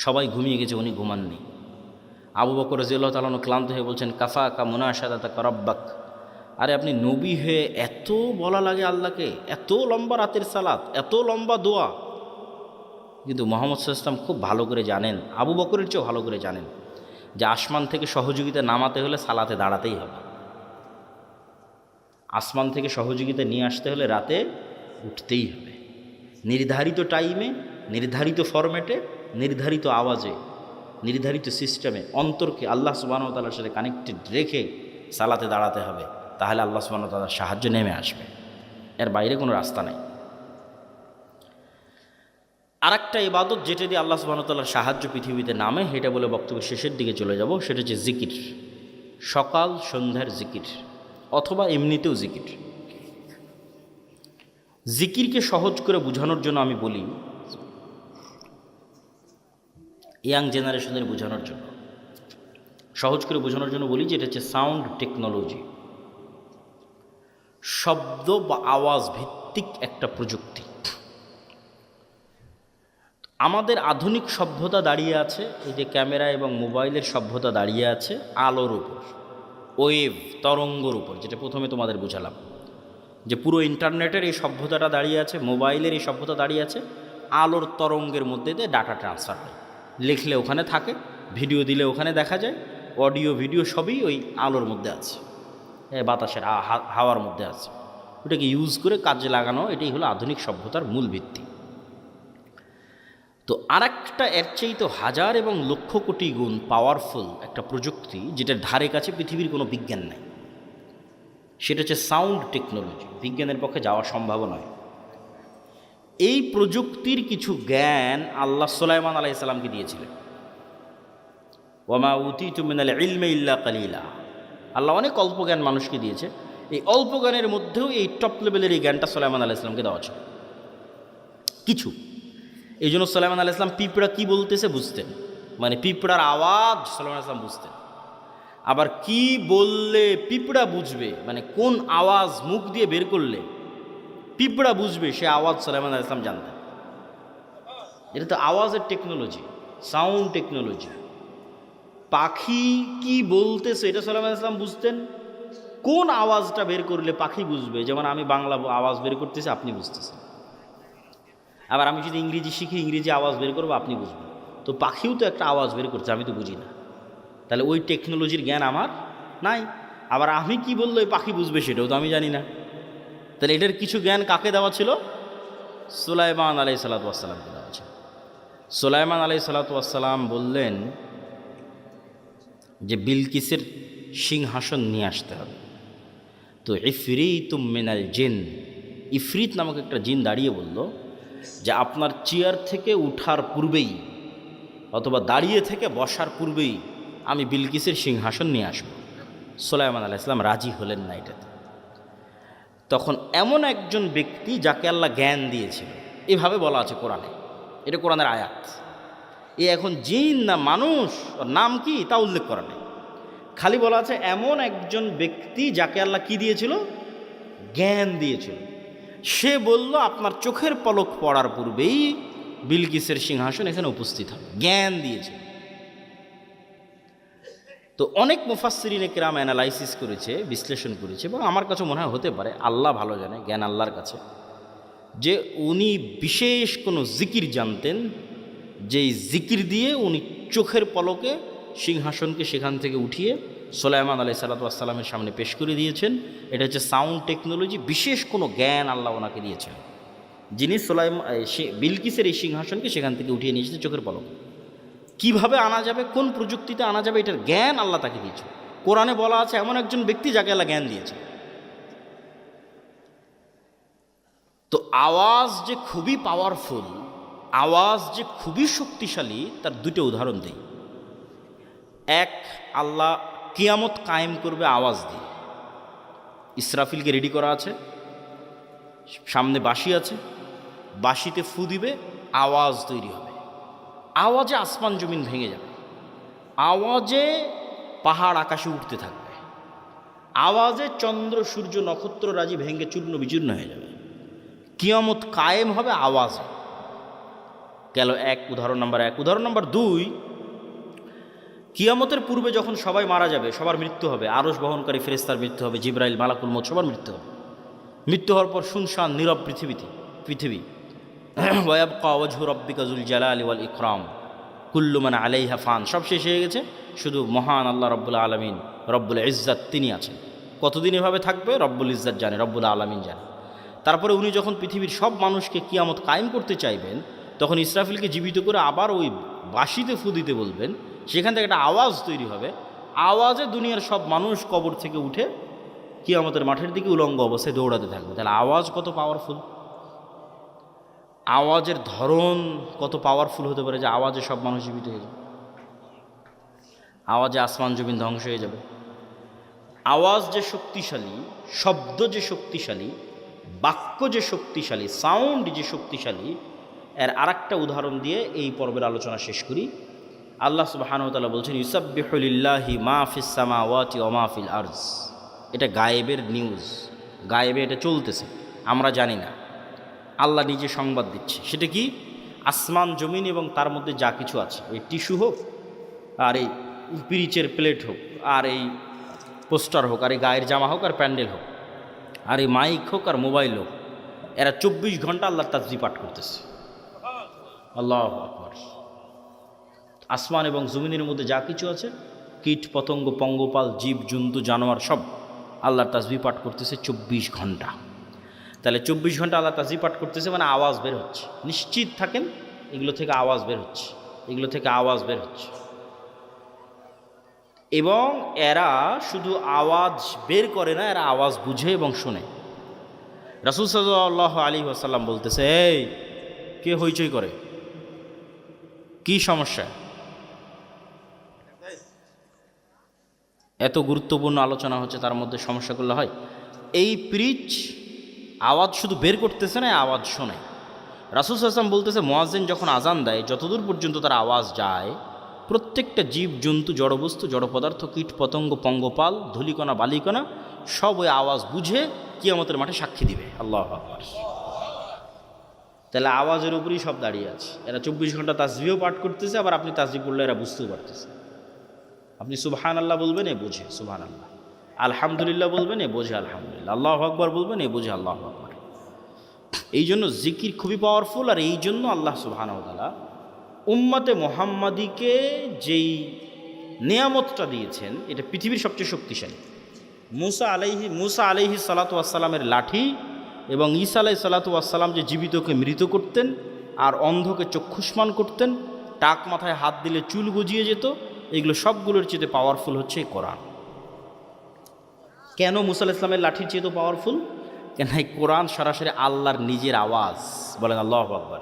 সবাই ঘুমিয়ে গেছে, উনি ঘুমাননি। আবু বকর রাদিয়াল্লাহু তাআলা আনহু ক্লান্ত হয়ে বলছেন, কাফা কা মুনাশাদাতাকা রাব্বাক, আরে আপনি নবী হয়ে এত বলা লাগে আল্লাহকে, এত লম্বা রাতের সালাত, এত লম্বা দোয়া। কিন্তু মুহাম্মদ সাল্লাল্লাহু আলাইহি ওয়াসাল্লাম খুব ভালো করে জানেন, আবু বকরের চেয়েও ভালো করে জানেন যে আসমান থেকে সহযোগিতা নামাতে হলে সালাতে দাঁড়াতেই হবে। আসমান থেকে সহযোগিতা নিয়ে আসতে হলে রাতে উঠতেই হবে, নির্ধারিত টাইমে, নির্ধারিত ফরম্যাটে, নির্ধারিত আওয়াজে, নির্ধারিত সিস্টেমে অন্তরকে আল্লাহ সুবহানাহু ওয়া তাআলার সাথে কানেক্টেড রেখে সালাতে দাঁড়াতে হবে। তাহলে আল্লাহ সুবহানাহু ওয়া তাআলার সাহায্য নেমে আসবে, এর বাইরে কোনো রাস্তা নেই। আর একটা ইবাদত যেটা দিয়ে আল্লাহ সুবহানাহু ওয়া তাআলার সাহায্য পৃথিবীতে নামে, এটা বলে বক্তব্য শেষের দিকে চলে যাব, সেটা হচ্ছে জিকির। সকাল সন্ধ্যার জিকির, অথবা এমনিতেও জিকির। জিকিরকে সহজ করে বোঝানোর জন্য আমি বলি, ইয়াং জেনারেশনের বোঝানোর জন্য, সহজ করে বোঝানোর জন্য বলি যে এটা হচ্ছে সাউন্ড টেকনোলজি, শব্দ বা আওয়াজ ভিত্তিক একটা প্রযুক্তি। আমাদের আধুনিক সভ্যতা দাঁড়িয়ে আছে, এই যে ক্যামেরা এবং মোবাইলের সভ্যতা দাঁড়িয়ে আছে আলোর উপর, ওয়েভ তরঙ্গর উপর, যেটা প্রথমে তোমাদের বুঝালাম যে পুরো ইন্টারনেটের এই সভ্যতাটা দাঁড়িয়ে আছে, মোবাইলের এই সভ্যতা দাঁড়িয়ে আছে আলোর তরঙ্গের মধ্যে দিয়ে ডাটা ট্রান্সফার হয়। লিখলে ওখানে থাকে, ভিডিও দিলে ওখানে দেখা যায়, অডিও ভিডিও সবই ওই আলোর মধ্যে আছে, বাতাসের হাওয়ার মধ্যে আছে। ওটাকে ইউজ করে কাজে লাগানো, এটাই হলো আধুনিক সভ্যতার মূল ভিত্তি। তো আর একটা এর চেয়ে তো হাজার এবং লক্ষ কোটি গুণ পাওয়ারফুল একটা প্রযুক্তি, যেটার ধারে কাছে পৃথিবীর কোনো বিজ্ঞান নাই, সেটা হচ্ছে সাউন্ড টেকনোলজি। বিজ্ঞানের পক্ষে যাওয়া সম্ভব নয়। এই প্রযুক্তির কিছু জ্ঞান আল্লাহ সুলাইমান আলাইহিস সালামকে দিয়েছিলেন। ওয়ামা উতিতু মিনাল ইলমি ইল্লা কালিলা, আল্লাহ অনেক অল্প জ্ঞান মানুষকে দিয়েছে। এই অল্প জ্ঞানের মধ্যেও এই টপ লেভেলের এই জ্ঞানটা সুলাইমান আলাইহিস সালামকে দেওয়া ছিল কিছু। এই জন্য সুলাইমান আলাইহিস সালাম পিঁপড়া কী বলতেছে বুঝতেন, মানে পিঁপড়ার আওয়াজ সুলাইমান আলাইহিস সালাম বুঝতেন। আবার কি বললে পিঁপড়া বুঝবে, মানে কোন আওয়াজ মুখ দিয়ে বের করলে পিঁপড়া বুঝবে, সে আওয়াজ সুলাইমান আলাইহিস সালাম জানতেন। এটা তো আওয়াজের টেকনোলজি, সাউন্ড টেকনোলজি। পাখি কি বলতেছে এটা সুলাইমান আলাইহিস সালাম বুঝতেন, কোন আওয়াজটা বের করলে পাখি বুঝবে, যেমন আমি বাংলা আওয়াজ বের করতেছি আপনি বুঝতেছেন, আবার আমি যদি ইংরেজি শিখি ইংরেজি আওয়াজ বের করবো আপনি বুঝবেন। তো পাখিও তো একটা আওয়াজ বের করছে, আমি তো বুঝি না, তাহলে ওই টেকনোলজির জ্ঞান আমার নাই। আবার আমি কি বললো ওই পাখি বুঝবে সেটাও তো আমি জানি না। তাহলে এটার কিছু জ্ঞান কাকে দেওয়া ছিল? সুলাইমান আলাইহিস সালাতু ওয়াস সালামকে দেওয়া ছিল। সুলাইমান আলাইহিস সালাতু ওয়াস সালাম বললেন যে বিলকিসের সিংহাসন নিয়ে আসতে হবে। তো ইফরিতুম মিনাল জিন, ইফরিত নামক একটা জিন দাঁড়িয়ে বলল যে আপনার চেয়ার থেকে উঠার পূর্বেই অথবা দাঁড়িয়ে থেকে বসার পূর্বেই আমি বিলকিসের সিংহাসন নিয়ে আসব। সুলাইমান আলাইহিস সালাম রাজি হলেন না এটাতে। তখন এমন একজন ব্যক্তি যাকে আল্লাহ জ্ঞান দিয়েছিল, এভাবে বলা আছে কোরআনে, এটা কোরআনের আয়াত। এ এখন জিন না মানুষ, ওর নাম কি তা উল্লেখ করা নেই, খালি বলা আছে এমন একজন ব্যক্তি যাকে আল্লাহ কি দিয়েছিল, জ্ঞান দিয়েছিল। সে বলল আপনার চোখের পলক পড়ার পূর্বেই বিলকিসের সিংহাসন এখানে উপস্থিত হবে, জ্ঞান দিয়েছে। তো অনেক মুফাসসিরিনে কেরাম অ্যানালাইসিস করেছে, বিশ্লেষণ করেছে, এবং আমার কাছে মনে হয় হতে পারে, আল্লাহ ভালো জানে, জ্ঞান আল্লাহর কাছে, যে উনি বিশেষ কোনো জিকির জানতেন, যেই জিকির দিয়ে উনি চোখের পলকে সিংহাসনকে সেখান থেকে উঠিয়ে সুলাইমান আলাইহিস সালাতু ওয়াস সালামের সামনে পেশ করে দিয়েছেন। এটা হচ্ছে সাউন্ড টেকনোলজি, বিশেষ কোনো জ্ঞান আল্লাহ ওনাকে দিয়েছেন, যিনি বিলকিসের এই সিংহাসনকে সেখান থেকে উঠিয়ে নিয়ে এসেছে চোখের পলকে। কীভাবে আনা যাবে, কোন প্রযুক্তিতে আনা যাবে, এটার জ্ঞান আল্লাহ তাকে দিয়েছে। কোরআনে বলা আছে এমন একজন ব্যক্তি যাকে আল্লাহ জ্ঞান দিয়েছে। তো আওয়াজ যে খুবই পাওয়ারফুল, আওয়াজ যে খুবই শক্তিশালী, তার দুটো উদাহরণ দিই। এক, আল্লাহ কিয়ামত কায়েম করবে আওয়াজ দিয়ে। ইসরাফিলকে রেডি করা আছে, সামনে বাঁশি আছে, বাঁশিতে ফু দিবে, আওয়াজ তৈরি হবে, আওয়াজে আসমান জমিন ভেঙে যাবে, আওয়াজে পাহাড় আকাশে উঠতে থাকবে, আওয়াজে চন্দ্র সূর্য নক্ষত্র রাজি ভেঙে চূর্ণ বিচূর্ণ হয়ে যাবে। কিয়ামত কায়েম হবে আওয়াজে। গেল এক, উদাহরণ নাম্বার এক। উদাহরণ নাম্বার দুই, কিয়ামতের পূর্বে যখন সবাই মারা যাবে, সবার মৃত্যু হবে, আরশ বহনকারী ফেরেশতার মৃত্যু হবে, জিবরাইল, মালাকুল মউত, সবার মৃত্যু হবে। মৃত্যু হওয়ার পর শুনশান নীরব পৃথিবী ওয়ায়াবকা ওয়াজহু রাব্বিকা যুল জালালি ওয়াল ইকরাম কুল্লু মান আলাইহা ফান, সব শেষ হয়ে গেছে, শুধু মহান আল্লাহ রব্বুল আলামিন, রব্বুল ইজ্জাত, তিনি আছেন। কতদিন এভাবে থাকবে রব্বুল ইজ্জাত জানে, রব্বুল আলামিন জানে। তারপরে উনি যখন পৃথিবীর সব মানুষকে কিয়ামত কায়েম করতে চাইবেন, তখন ইসরাফিলকে জীবিত করে আবার ওই বাঁশিতে ফু দিতে বলবেন, সেখান থেকে একটা আওয়াজ তৈরি হবে, আওয়াজে দুনিয়ার সব মানুষ কবর থেকে উঠে কিয়ামতের মাঠের দিকে উলঙ্গ অবস্থায় দৌড়াতে থাকবে। তাহলে আওয়াজ কত পাওয়ারফুল, আওয়াজের ধরন কত পাওয়ারফুল হতে পারে, যে আওয়াজে সব মানুষ জীবিত হয়ে যাবে, আওয়াজে আসমান জমিন ধ্বংস হয়ে যাবে। আওয়াজ যে শক্তিশালী, শব্দ যে শক্তিশালী, বাক্য যে শক্তিশালী, সাউন্ড যে শক্তিশালী, এর আরেকটা উদাহরণ দিয়ে এই পর্বের আলোচনা শেষ করি। আল্লাহ সুবহানাহু ওয়া তাআলা বলছেন, ইউসাব্বিহু লিল্লাহি মা ফিস সামাওয়াতি ওয়া মা ফিল আরজ। এটা গায়েবের নিউজ, গায়েবে এটা চলতেছে, আমরা জানি না, আল্লাহ নিজে সংবাদ দিচ্ছে। সেটা কি? আসমান জমিন এবং তার মধ্যে যা কিছু আছে, এই টিস্যু হোক, আর এই পিরিচের প্লেট হোক, আর এই পোস্টার হোক, আর এই গায়ের জামা হোক, আর প্যান্ডেল হোক, আর এই মাইক হোক, আর মোবাইল হোক, এরা 24 ঘন্টা আল্লাহর তাসবিহ পাঠ করতেছে। আল্লাহু আকবার। আসমান এবং জমিনের মধ্যে যা কিছু আছে, কীট পতঙ্গ, পঙ্গপাল, জীব জন্তু, জানোয়ার, সব আল্লাহর তাসবিহ পাঠ করতেছে 24 ঘন্টা। তাহলে 24 ঘন্টা আল্লাহ তাসবিহ পাঠ করতেছে, মানে আওয়াজ বের হচ্ছে। নিশ্চিত থাকেন, এগুলো থেকে আওয়াজ বের হচ্ছে, এগুলো থেকে আওয়াজ বের হচ্ছে। এবং এরা শুধু আওয়াজ বের করে না, এরা আওয়াজ বুঝে এবং শোনে। রাসূল সাল্লাল্লাহু আলাইহি ওয়াসাল্লাম বলতেছে, এই কে হইচই করে, কি সমস্যা? এত গুরুত্বপূর্ণ আলোচনা হচ্ছে, তার মধ্যে সমস্যা করলে হয়? এই প্রিচ আওয়াজ শুধু বের করতেছে না, আওয়াজ শোনে। রাসূল সাল্লাল্লাহু আলাইহি ওয়াসাল্লাম বলতেছে, মুয়াজ্জিন যখন আজান দেয়, যতদূর পর্যন্ত তার আওয়াজ যায়, প্রত্যেকটা জীব জন্তু, জড়বস্তু, জড় পদার্থ, কীট পতঙ্গ, পঙ্গপাল, ধূলিকণা, বালিকণা, সব ওই আওয়াজ বুঝে কিয়ামতের মাঠে সাক্ষী দিবে। আল্লাহু আকবার। তাহলে আওয়াজের উপরেই সব দাঁড়িয়ে আছে। এরা 24 ঘন্টা তাসবিহও পাঠ করতেছে, আবার আপনি তাসবিহ পড়লে এরা বুঝতেও পারতেছে। আপনি সুবহানাল্লাহ বলবেন, এ বোঝে সুবহানাল্লাহ, আলহামদুলিল্লাহ বলবেন, এ বোঝে আলহামদুলিল্লাহ, আল্লাহু আকবার বলবেন, এ বোঝে আল্লাহু আকবার। এই জন্য জিকির খুবই পাওয়ারফুল। আর এই জন্য আল্লাহ সুবহানাহু ওয়া তাআলা উম্মতে মুহাম্মাদিকে যেই নেয়ামতটা দিয়েছেন, এটা পৃথিবীর সবচেয়ে শক্তিশালী। মুসা আলাইহি সালাতু ওয়াস সালামের লাঠি এবং ঈসা আলাইহিস সালাতু ওয়াস সালাম যে জীবিতকে মৃত করতেন, আর অন্ধকে চক্ষুষ্মান করতেন, টাক মাথায় হাত দিলে চুল গজিয়ে যেত, এগুলো সবগুলোর চেয়ে পাওয়ারফুল হচ্ছে এই কোরআন। কেন মুসা আলাইহিস সালামের লাঠির চেয়ে তো পাওয়ারফুল? কেন এই কোরআন সরাসরি আল্লাহর নিজের আওয়াজ। বলেন আল্লাহু আকবার।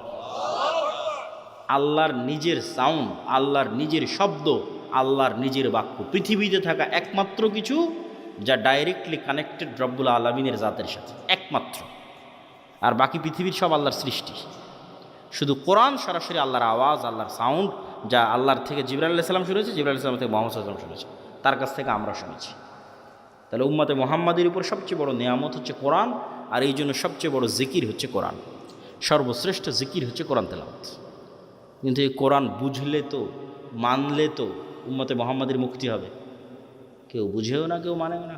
আল্লাহর নিজের সাউন্ড, আল্লাহর নিজের শব্দ, আল্লাহর নিজের বাক্য। পৃথিবীতে থাকা একমাত্র কিছু যা ডাইরেক্টলি কানেক্টেড রব্বুল আলামিনের জাতের সাথে, একমাত্র। আর বাকি পৃথিবীর সব আল্লাহর সৃষ্টি। শুধু কোরআন সরাসরি আল্লাহর আওয়াজ, আল্লাহর সাউন্ড, যা আল্লাহর থেকে জিবরাইল আলাইহিস সালাম শুনেছে, জিবরাইল আলাইহিস সালাম থেকে মুহাম্মদ সাল্লাল্লাহু আলাইহি ওয়াসাল্লাম শুনেছে, তার কাছ থেকে আমরা শুনেছি। তাহলে উম্মতে মুহাম্মাদের উপর সবচেয়ে বড় নেয়ামত হচ্ছে কোরআন, আর এই জন্য সবচেয়ে বড় জিকির হচ্ছে কোরআন। সর্বশ্রেষ্ঠ জিকির হচ্ছে কোরআন তেলাওয়াত। কিন্তু এই কোরআন বুঝলে তো, মানলে তো উম্মতে মুহাম্মাদের মুক্তি হবে। কেউ বুঝেও না, কেউ মানেও না,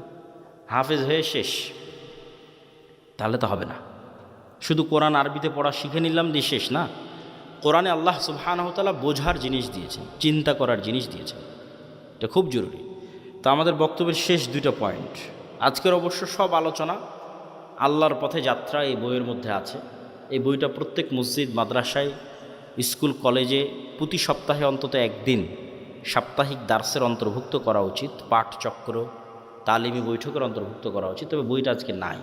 হাফেজ হয়ে শেষ, তাহলে তো হবে না। শুধু কোরআন আরবিতে পড়া শিখে নিলাম দিয়ে শেষ না। কোরআনে আল্লাহ সুবহানাহু ওয়া তাআলা বোঝার জিনিস দিয়েছেন, চিন্তা করার জিনিস দিয়েছেন, এটা খুব জরুরি। তো আমাদের বক্তব্যের শেষ দুইটা পয়েন্ট, আজকের অবশ্য সব আলোচনা আল্লাহর পথে যাত্রা এই বইয়ের মধ্যে আছে। এই বইটা প্রত্যেক মসজিদ, মাদ্রাসায়, স্কুল, কলেজে প্রতি সপ্তাহে অন্তত একদিন সাপ্তাহিক দার্সের অন্তর্ভুক্ত করা উচিত, পাঠচক্র, তালিমি বৈঠকের অন্তর্ভুক্ত করা উচিত। তবে বইটা আজকে নাই,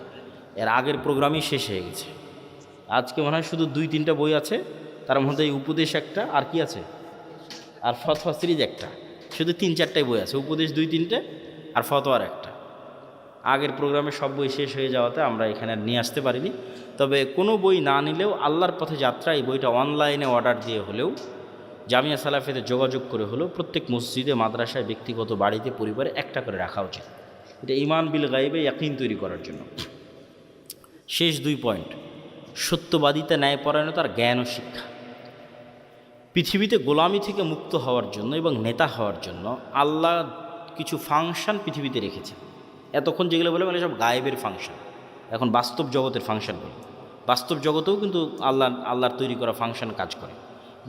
এর আগের প্রোগ্রামই শেষ হয়ে গেছে। আজকে মনে হয় শুধু 2-3টা বই আছে, তার মধ্যে এই উপদেশ একটা, আর কি আছে, আর ফতোয়া সিরিজ একটা, শুধু 3-4টাই বই আছে। উপদেশ 2-3টে আর ফতোয়ার একটা। আগের প্রোগ্রামে সব বই শেষ হয়ে যাওয়াতে আমরা এখানে আর নিয়ে আসতে পারিনি। তবে কোনো বই না নিলেও আল্লাহর পথে যাত্রা এই বইটা অনলাইনে অর্ডার দিয়ে হলেও, জামিয়া সালাফিতে যোগাযোগ করে হলেও প্রত্যেক মসজিদে, মাদ্রাসায়, ব্যক্তিগত বাড়িতে, পরিবারে একটা করে রাখা উচিত। এটা ঈমান বিল গায়বে ইয়াকিন তৈরি করার জন্য। শেষ 2 পয়েন্ট, সত্যবাদিতা, ন্যায়পরায়ণতা আর জ্ঞান ও শিক্ষা। পৃথিবীতে গোলামি থেকে মুক্ত হওয়ার জন্য এবং নেতা হওয়ার জন্য আল্লাহ কিছু ফাংশন পৃথিবীতে রেখেছেন। এতক্ষণ যেগুলো বলে মানে সব গায়েবের ফাংশন, এখন বাস্তব জগতের ফাংশন বলে। বাস্তব জগতেও কিন্তু আল্লাহর তৈরি করা ফাংশন কাজ করে।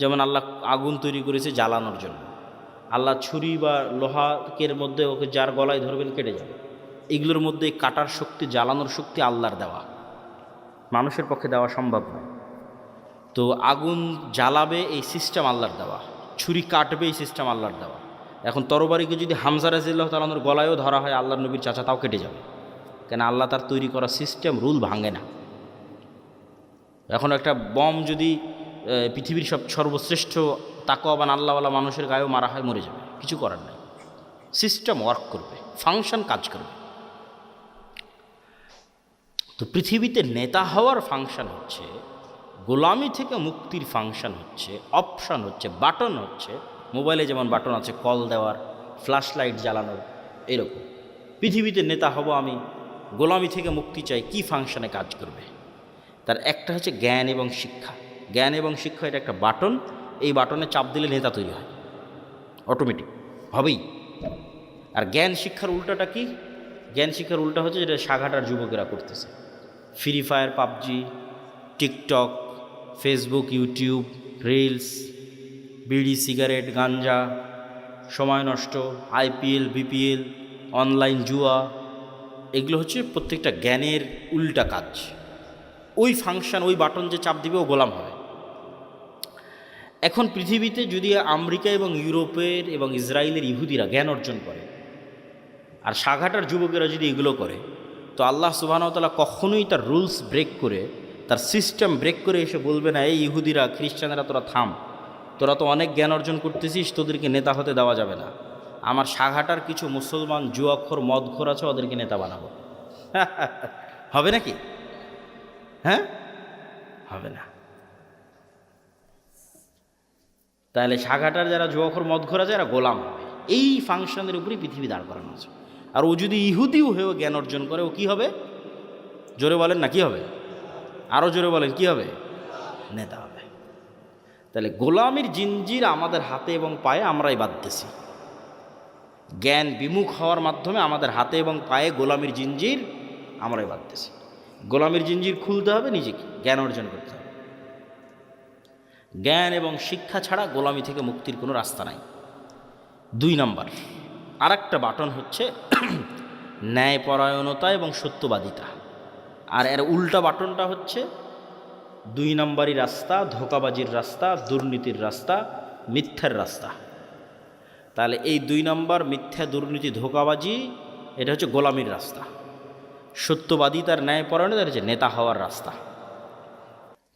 যেমন আল্লাহ আগুন তৈরি করেছে জ্বালানোর জন্য। আল্লাহ ছুরি বা লোহাকের মধ্যে ওকে যার গলায় ধরবেন কেটে যাবে। এগুলোর মধ্যে কাটার শক্তি, জ্বালানোর শক্তি আল্লাহর দেওয়া, মানুষের পক্ষে দেওয়া সম্ভব নয়। তো আগুন জ্বালাবে এই সিস্টেম আল্লাহর দেওয়া, ছুরি কাটবে এই সিস্টেম আল্লাহর দেওয়া। এখন তরবারিকে যদি হামজা রাদিয়াল্লাহু তাআলার গলায়ও ধরা হয়, আল্লাহর নবীর চাচা, তাও কেটে যাবে, কেন আল্লাহ তার তৈরি করা সিস্টেম, রুল ভাঙে না। এখন একটা বম যদি পৃথিবীর সর্বশ্রেষ্ঠ তাকওয়াবান আল্লাহওয়ালা মানুষের গায়েও মারা হয়, মরে যাবে, কিছু করার নেই। সিস্টেম ওয়ার্ক করবে, ফাংশন কাজ করবে। তো পৃথিবীতে নেতা হওয়ার ফাংশন হচ্ছে, গোলামি থেকে মুক্তির ফাংশন হচ্ছে, অপশান হচ্ছে, বাটন হচ্ছে। মোবাইলে যেমন বাটন আছে কল দেওয়ার, ফ্ল্যাশ লাইট জ্বালানোর, এরকম পৃথিবীতে নেতা হব আমি, গোলামি থেকে মুক্তি চাই, কি ফাংশনে কাজ করবে? তার একটা হচ্ছে জ্ঞান এবং শিক্ষা। জ্ঞান এবং শিক্ষা এটা একটা বাটন, এই বাটনে চাপ দিলে নেতা তৈরি হয়, অটোমেটিক হবেই। আর জ্ঞান শিক্ষার উল্টাটা কি? জ্ঞান শিক্ষার উল্টা হচ্ছে যেটা সাঘাটার যুবকেরা করতেছে, free fire, PUBG, TikTok, Facebook, YouTube, reels, বিড়ি, সিগারেট, গাঞ্জা, সময় নষ্ট, আইপিএল, বিপিএল, অনলাইন জুয়া, এগুলো হচ্ছে প্রত্যেকটা জ্ঞানের উল্টা কাজ। ওই ফাংশন, ওই বাটন যে চাপ দিবে ও গোলাম হবে। এখন পৃথিবীতে যদি আমেরিকা এবং ইউরোপের এবং ইসরায়েলের ইহুদিরা জ্ঞান অর্জন করে, আর সাঘাটার যুবকেরা যদি এগুলো করে, তো আল্লাহ সুবহানাহু ওয়া তাআলা কখনোই তার রুলস ব্রেক করে, তার সিস্টেম ব্রেক করে এসে বলবে না, এই ইহুদিরা, খ্রিস্টানেরা, তোরা থাম, তোরা তো অনেক জ্ঞান অর্জন করতেছিস, তোদেরকে নেতা হতে দেওয়া যাবে না। আমার সাঘাটার কিছু মুসলমান জুয়াখোর, মদখোর আছে, ওদেরকে নেতা বানাবো। হবে নাকি? হ্যাঁ, হবে না। তাহলে সাঘাটার যারা জুয়াখোর, মদখোর আছে, এরা গোলাম হবে। এই ফাংশনের উপরেই পৃথিবী দাঁড় করানো আছে। আর ও যদি ইহুদিও হয়েও জ্ঞান অর্জন করে, ও কি হবে? জোরে বলেন না, কি হবে? আরও জোরে বলেন, কি হবে? নেতা হবে। তাহলে গোলামির জিঞ্জির আমাদের হাতে এবং পায়ে আমরাই বাঁধতেছি। জ্ঞান বিমুখ হওয়ার মাধ্যমে আমাদের হাতে এবং পায়ে গোলামির জিঞ্জির আমরাই বাঁধতেছি। গোলামির জিঞ্জির খুলতে হবে নিজেকে, জ্ঞান অর্জন করতে হবে। জ্ঞান এবং শিক্ষা ছাড়া গোলামি থেকে মুক্তির কোনো রাস্তা নাই। 2 নাম্বার আর একটা বাটন হচ্ছে ন্যায়পরায়ণতা এবং সত্যবাদিতা। আর এর উল্টা বাটনটা হচ্ছে 2 নাম্বারই রাস্তা, ধোঁকাবাজির রাস্তা, দুর্নীতির রাস্তা, মিথ্যার রাস্তা। তাহলে এই 2 নাম্বার, মিথ্যা, দুর্নীতি, ধোঁকাবাজি, এটা হচ্ছে গোলামির রাস্তা। সত্যবাদিতার, ন্যায়পরায়ণতা হচ্ছে নেতা হওয়ার রাস্তা।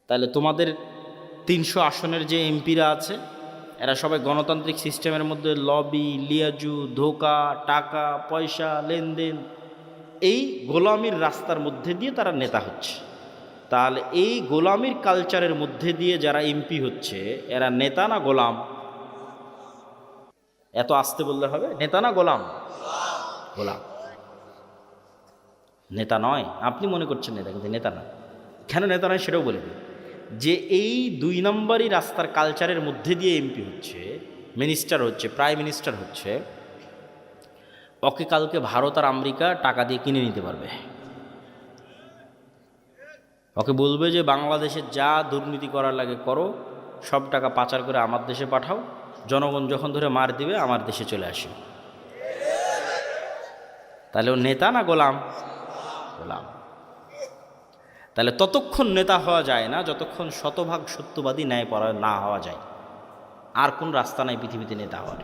তাহলে তোমাদের 300 আসনের যে এমপিরা আছে, এরা সবাই গণতান্ত্রিক সিস্টেমের মধ্যে লবি, লিয়াজু, ধোঁকা, টাকা পয়সা, লেনদেন, এই গোলামির রাস্তার মধ্যে দিয়ে তারা নেতা হচ্ছে। তাহলে এই গোলামির কালচারের মধ্যে দিয়ে যারা এমপি হচ্ছে এরা নেতা না গোলাম? এত আস্তে বললে হবে? নেতা না গোলাম? গোলাম। নেতা নয়। আপনি মনে করছেন নেতা, কিন্তু নেতা না। কেন নেতা নয় সেটাও বলে দিই। যে এই 2 নম্বরই রাস্তার কালচারের মধ্যে দিয়ে এমপি হচ্ছে, মিনিস্টার হচ্ছে, প্রাইম মিনিস্টার হচ্ছে, ওকে কালকে ভারত আর আমেরিকা টাকা দিয়ে কিনে নিতে পারবে। ওকে বলবে যে বাংলাদেশে যা দুর্নীতি করার লাগে করো, সব টাকা পাচার করে আমার দেশে পাঠাও, জনগণ যখন ধরে মার দিবে আমার দেশে চলে আসে। তাহলে ও নেতা না গোলাম? গোলাম। তাহলে ততক্ষণ নেতা হওয়া যায় না যতক্ষণ শতভাগ সত্যবাদী ন্যায়পরায়ণ না হওয়া যায়। আর কোন রাস্তা নাই পৃথিবীতে নেতা হওয়ার।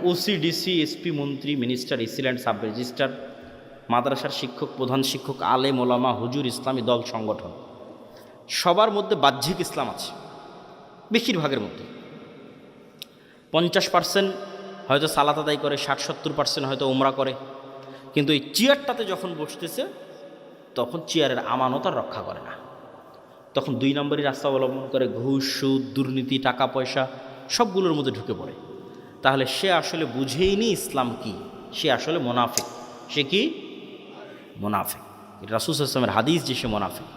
ওসি, ডিসি, এসপি, মন্ত্রী, মিনিস্টার, এসিল্যান্ড, সাব রেজিস্ট্রার, মাদ্রাসার শিক্ষক, প্রধান শিক্ষক, আলেম, ওলামা, হুজুর, ইসলামী দল, সংগঠন, সবার মধ্যে বাহ্যিক ইসলাম আছে। বেশিরভাগের মধ্যে 50% হয়তো সালাত আদায় করে, 60-70% হয়তো ওমরা করে। কিন্তু এই চেয়ারটাতে যখন বসতেছে তখন চেয়ারের আমানত আর রক্ষা করে না। তখন 2 নম্বরই রাস্তা অবলম্বন করে, ঘুষ, সুদ, দুর্নীতি, টাকা পয়সা সবগুলোর মধ্যে ঢুকে পড়ে। তাহলে সে আসলে বুঝেইনি ইসলাম কি, সে আসলে মোনাফিক। সে কি? মোনাফিক। এটা রাসূল সাল্লাল্লাহু আলাইহি ওয়াসাল্লামের হাদিস যে সে মোনাফিক।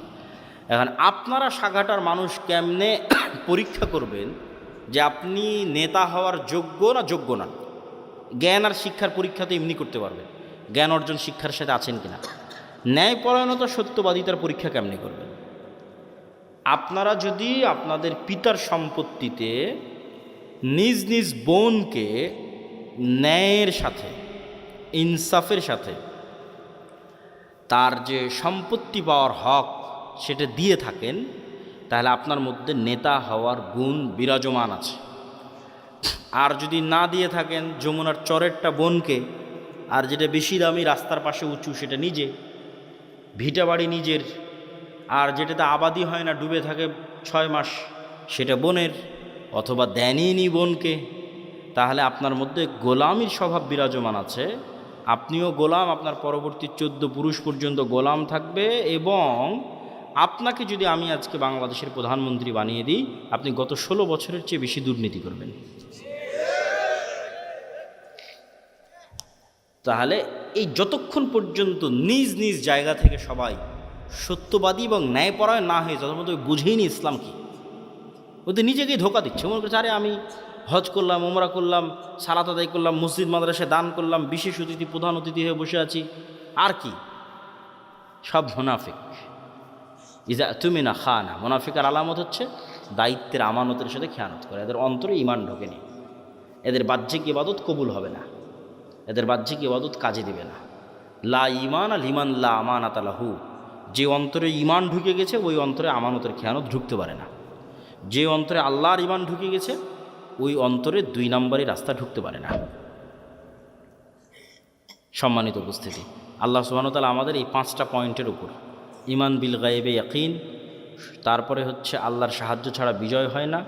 এখন আপনারা সাগাটার মানুষ কেমনে পরীক্ষা করবেন যে আপনি নেতা হওয়ার যোগ্য না যোগ্য না? জ্ঞান আর শিক্ষার পরীক্ষা তো এমনি করতে পারবেন, জ্ঞান অর্জন শিক্ষার সাথে আছেন কিনা। ন্যায়পরায়ণতা, সত্যবাদিতার পরীক্ষা কেমনি করবেন? আপনারা যদি আপনাদের পিতার সম্পত্তিতে নিজ নিজ বোনকে ন্যায়ের সাথে, ইনসাফের সাথে তার যে সম্পত্তি পাওয়ার হক সেটা দিয়ে থাকেন, তাহলে আপনার মধ্যে নেতা হওয়ার গুণ বিরাজমান আছে। আর যদি না দিয়ে থাকেন, যমুনার চরেরটা বোনকে, আর যেটা বেশি দামি রাস্তার পাশে উঁচু সেটা নিজে, ভিটা বাড়ি নিজের, আর যেটাতে আবাদি হয় না, ডুবে থাকে 6 মাস, সেটা বোনের, অথবা দেনইনি বোনকে, তাহলে আপনার মধ্যে গোলামির স্বভাব বিরাজমান আছে। আপনিও গোলাম, আপনার পরবর্তী 14 পুরুষ পর্যন্ত গোলাম থাকবে। এবং আপনাকে যদি আমি আজকে বাংলাদেশের প্রধানমন্ত্রী বানিয়ে দিই, আপনি গত 16 বছরের চেয়ে বেশি দুর্নীতি করবেন। তাহলে এই যতক্ষণ পর্যন্ত নিজ নিজ জায়গা থেকে সবাই সত্যবাদী এবং ন্যায়পরায়ণ না হয়ে, যতক্ষণ তো বুঝেই নি ইসলাম কি, ওদের নিজেকেই ধোকা দিচ্ছে। মনে করছে আরে আমি হজ করলাম, ওমরা করলাম, সালাত আদায় করলাম, মসজিদ মাদ্রাসায় দান করলাম, বিশেষ অতিথি, প্রধান অতিথি হয়ে বসে আছি, আর কি? সব মুনাফিক। ইজা তুমি না খানা, মুনাফিকার আলামত হচ্ছে দায়িত্বের আমানতের সাথে খেয়ানত করে। এদের অন্তরে ঈমান ঢোকেনি, এদের বাহ্যিক ইবাদত কবুল হবে না, এদের বাহ্যিক ইবাদত কাজে দিবে না। লা ঈমান লিমান লা আমানাত লাহু। যে অন্তরে ঈমান ঢুকে গেছে ওই অন্তরে আমানতের খেয়ানত ঢুকতে পারে না। যে অন্তরে আল্লাহর ঈমান ঢুকে গেছে ওই অন্তরে 2 নম্বরই রাস্তা ঢুকতে পারে না। সম্মানিত উপস্থিতি, আল্লাহ সুবহানাহু ওয়া তাআলা আমাদের এই 5টা পয়েন্টের উপর, ঈমান বিল গায়বে ইয়াকিন, তারপরে হচ্ছে আল্লাহর সাহায্য ছাড়া বিজয় হয় না,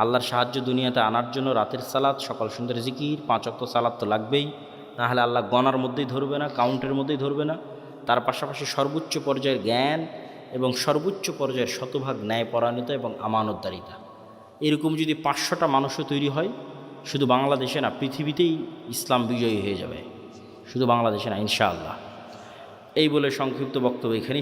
আল্লাহর সাহায্য দুনিয়াতে আনার জন্য রাতের সালাত, সকাল সন্ধ্যার জিকির, 5 ওয়াক্ত সালাত তো লাগবেই, নাহলে আল্লাহ গণার মধ্যেই ধরবে না, কাউন্টের মধ্যেই ধরবে না। তার পাশাপাশি সর্বোচ্চ পর্যায়ের জ্ঞান এবং সর্বোচ্চ পর্যায়ের শতভাগ ন্যায়পরায়ণতা এবং আমানতদারিতা। এরকম যদি 500টা মানুষও তৈরি হয়, শুধু বাংলাদেশে না পৃথিবীতেই ইসলাম বিজয়ী হয়ে যাবে, শুধু বাংলাদেশে না ইনশাআল্লাহ। এই বলে সংক্ষিপ্ত বক্তব্য এখানে